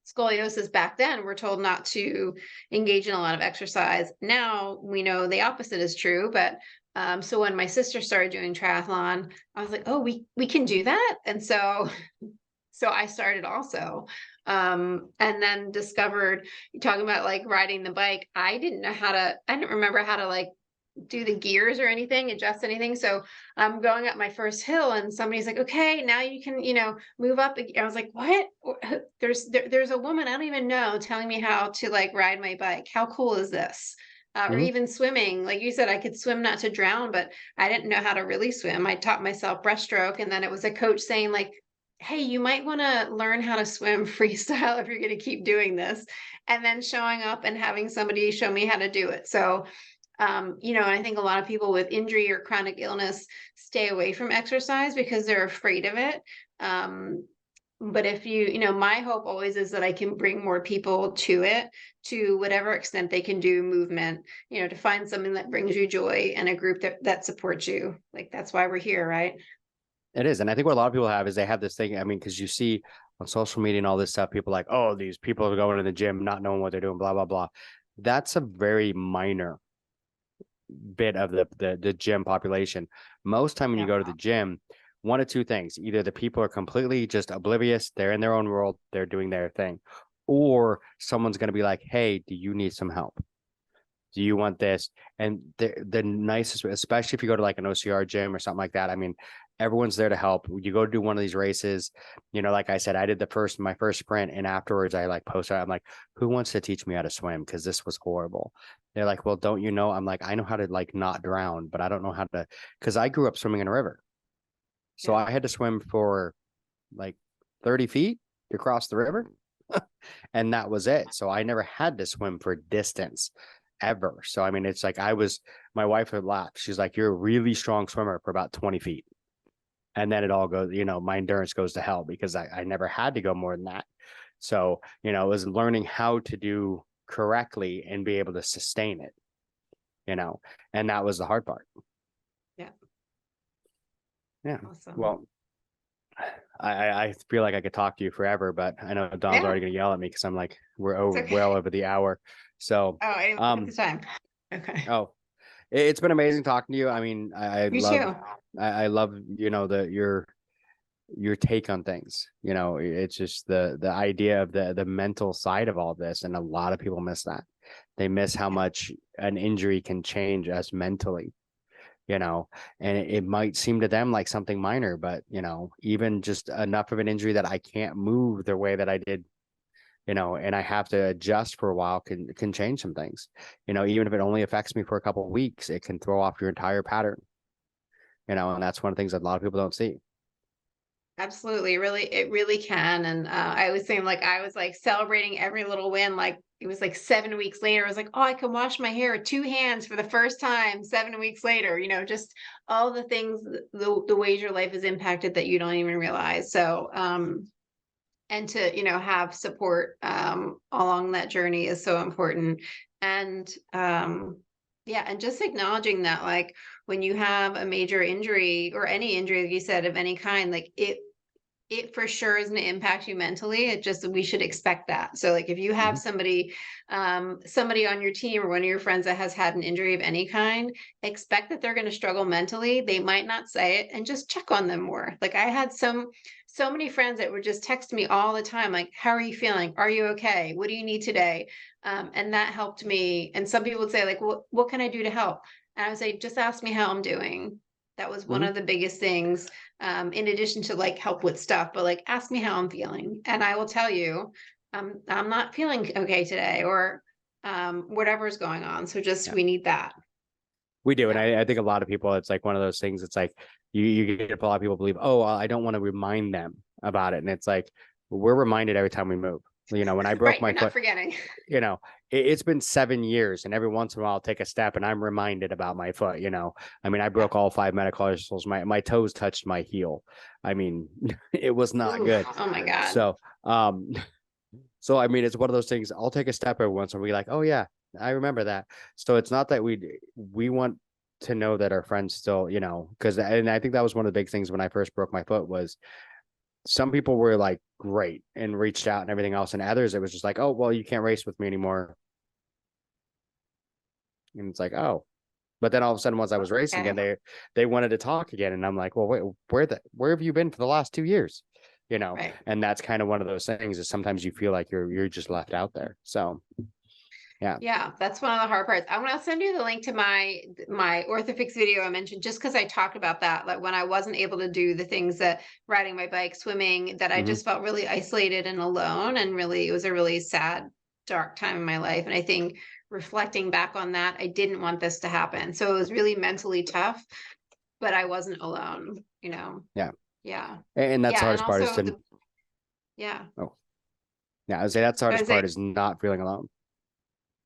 scoliosis back then were told not to engage in a lot of exercise. Now we know the opposite is true, but so when my sister started doing triathlon, I was like, oh, we can do that. And so I started also. And then discovered, talking about like riding the bike, I didn't remember how to like do the gears or anything, adjust anything. So I'm going up my first hill and somebody's like, okay, now you can, move up. I was like, what? There's a woman I don't even know telling me how to like ride my bike. How cool is this? Or Mhm. even swimming. Like you said, I could swim not to drown, but I didn't know how to really swim. I taught myself breaststroke. And then it was a coach saying like, hey, you might want to learn how to swim freestyle if you're going to keep doing this. And then showing up and having somebody show me how to do it. So and I think a lot of people with injury or chronic illness stay away from exercise because they're afraid of it. But if my hope always is that I can bring more people to it, to whatever extent they can do movement, to find something that brings you joy and a group that supports you. Like that's why we're here, right? It is. And I think what a lot of people have is they have this thing. I mean, because you see on social media and all this stuff, people like, oh, these people are going to the gym, not knowing what they're doing, blah, blah, blah. That's a very minor bit of the gym population. Most time when you Yeah. go to the gym, one of two things: either the people are completely just oblivious, they're in their own world, they're doing their thing, or someone's going to be like, hey, do you need some help? Do you want this? And the nicest, especially if you go to like an OCR gym or something like that, I mean, everyone's there to help. You go do one of these races, like I said, I did my first sprint, and afterwards I like posted, I'm like, who wants to teach me how to swim? Because this was horrible. They're like, well, don't you know? I'm like, I know how to like not drown, but I don't know how to, because I grew up swimming in a river. So Yeah. I had to swim for like 30 feet to cross the river. And that was it. So I never had to swim for distance ever. So, I mean, it's like my wife would laugh. She's like, you're a really strong swimmer for about 20 feet. And then it all goes, my endurance goes to hell because I never had to go more than that. So, it was learning how to do correctly and be able to sustain it, and that was the hard part. Yeah. Yeah. Awesome. Well, I feel like I could talk to you forever, but I know Don's Yeah. already going to yell at me because I'm like, we're Okay. well over the hour. So, Oh, I didn't look at the time. Okay. oh, it's been amazing talking to you. I mean, I You love, too. I love, your take on things. It's just the idea of the mental side of all this, and a lot of people miss that. They miss how much an injury can change us mentally. And it might seem to them like something minor, but even just enough of an injury that I can't move the way that I did, and I have to adjust for a while can change some things. Even if it only affects me for a couple of weeks, it can throw off your entire pattern. And that's one of the things that a lot of people don't see. Absolutely. It really can. And I was saying, like, I was like celebrating every little win. Like, it was like 7 weeks later. I was like, oh, I can wash my hair with two hands for the first time 7 weeks later, just all the things, the ways your life is impacted that you don't even realize. So, and to, have support along that journey is so important. And, yeah, and just acknowledging that, like, when you have a major injury or any injury, like you said, of any kind, like it for sure is going to impact you mentally. It just, we should expect that. So like if you have Mhm. somebody on your team or one of your friends that has had an injury of any kind, expect that they're going to struggle mentally. They might not say it, and just check on them more. Like I had so many friends that would just text me all the time, like, how are you feeling? Are you okay? What do you need today? And that helped me. And some people would say, like, what can I do to help? And I would say, just ask me how I'm doing. That was one Mhm. of the biggest things, in addition to like help with stuff, but like ask me how I'm feeling. And I will tell you, I'm not feeling okay today, or whatever's going on. So just, Yeah, we need that. we do. And Yeah. I think a lot of people, it's like one of those things. It's like you get a lot of people believe, oh, well, I don't want to remind them about it. And it's like, we're reminded every time we move. When I broke Right. my You're not foot, forgetting. it's been 7 years, and every once in a while I'll take a step and I'm reminded about my foot. I mean, I broke all 5 metatarsals. My toes touched my heel. I mean, it was not Oof, good. oh my God. So, so I mean, it's one of those things. I'll take a step every once and be like, oh yeah, I remember that. So it's not that we want to know that our friends still, because, and I think that was one of the big things when I first broke my foot was some people were like great and reached out and everything else, and others it was just like, oh well, you can't race with me anymore. And it's like, oh, but then all of a sudden once I was racing Okay. again, they wanted to talk again, and I'm like, well, wait, where have you been for the last 2 years? Right. And that's kind of one of those things is sometimes you feel like you're just left out there. So Yeah, that's one of the hard parts. I'm gonna send you the link to my Orthofix video I mentioned, just because I talked about that, like when I wasn't able to do the things that riding my bike, swimming, that I just felt really isolated and alone, and really it was a really sad, dark time in my life. And I think reflecting back on that, I didn't want this to happen. So it was really mentally tough, but I wasn't alone, Yeah. Yeah. And that's the Yeah, and hardest part is also to, yeah. I would say that's the I hardest was like, part is not feeling alone.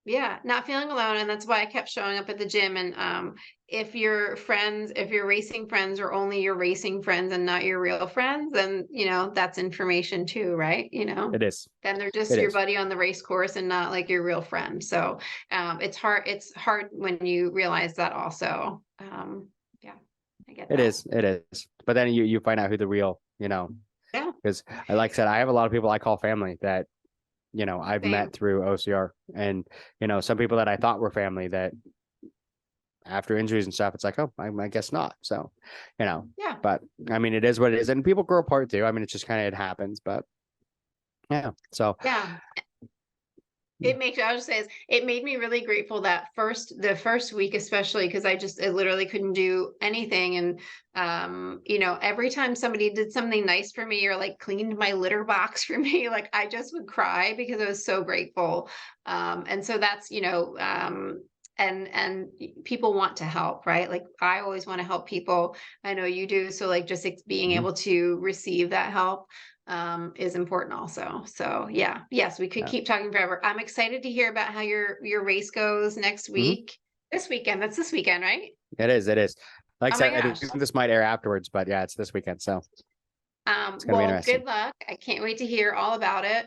yeah, not feeling alone. And that's why I kept showing up at the gym. And if your racing friends are only your racing friends and not your real friends, then that's information too, right? It is. Then they're just It your is. buddy on the race course and not like your real friend. So it's hard when you realize that also. Yeah, I get that. It is. But then you find out who the real, Yeah. because like I said, I have a lot of people I call family that I've Same. met through OCR, and some people that I thought were family that after injuries and stuff, it's like, oh, I guess not. So, Yeah. but I mean, it is what it is, and people grow apart too. I mean, it's just kind of, it happens, but yeah. So Yeah. I'll just say is it made me really grateful that the first week, especially because I literally couldn't do anything. And, every time somebody did something nice for me or like cleaned my litter box for me, like I just would cry because I was so grateful. And so that's, and people want to help, right? Like I always want to help people. I know you do. So like just being able to receive that help is important also. So yeah, yes, we could keep talking forever. I'm excited to hear about how your race goes next week. This weekend. That's this weekend, right? It is. Like I said, I gosh. think this might air afterwards, but yeah, it's this weekend. So it's gonna be interesting. Good luck. I can't wait to hear all about it.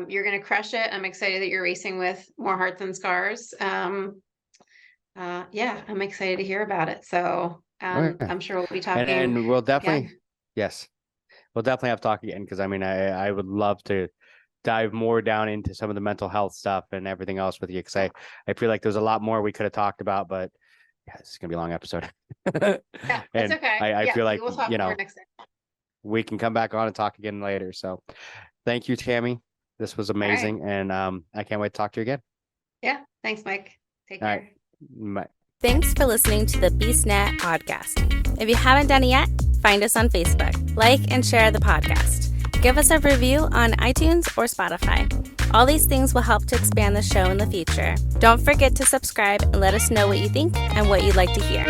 You're gonna crush it. I'm excited that you're racing with More Hearts and Scars. Yeah, I'm excited to hear about it. So I'm sure we'll be talking. And we'll definitely, again. yes, we'll definitely have to talk again, because I mean, I would love to dive more down into some of the mental health stuff and everything else with you, because I feel like there's a lot more we could have talked about, but yeah, it's gonna be a long episode. Yeah, it's okay. I feel like we'll talk more next time. we can come back on and talk again later. So thank you, Tammy. This was amazing, and I can't wait to talk to you again. Yeah, thanks, Mike. Take care. All right. Bye. Thanks for listening to the BeastNet podcast. If you haven't done it yet, find us on Facebook, like and share the podcast. Give us a review on iTunes or Spotify. All these things will help to expand the show in the future. Don't forget to subscribe and let us know what you think and what you'd like to hear.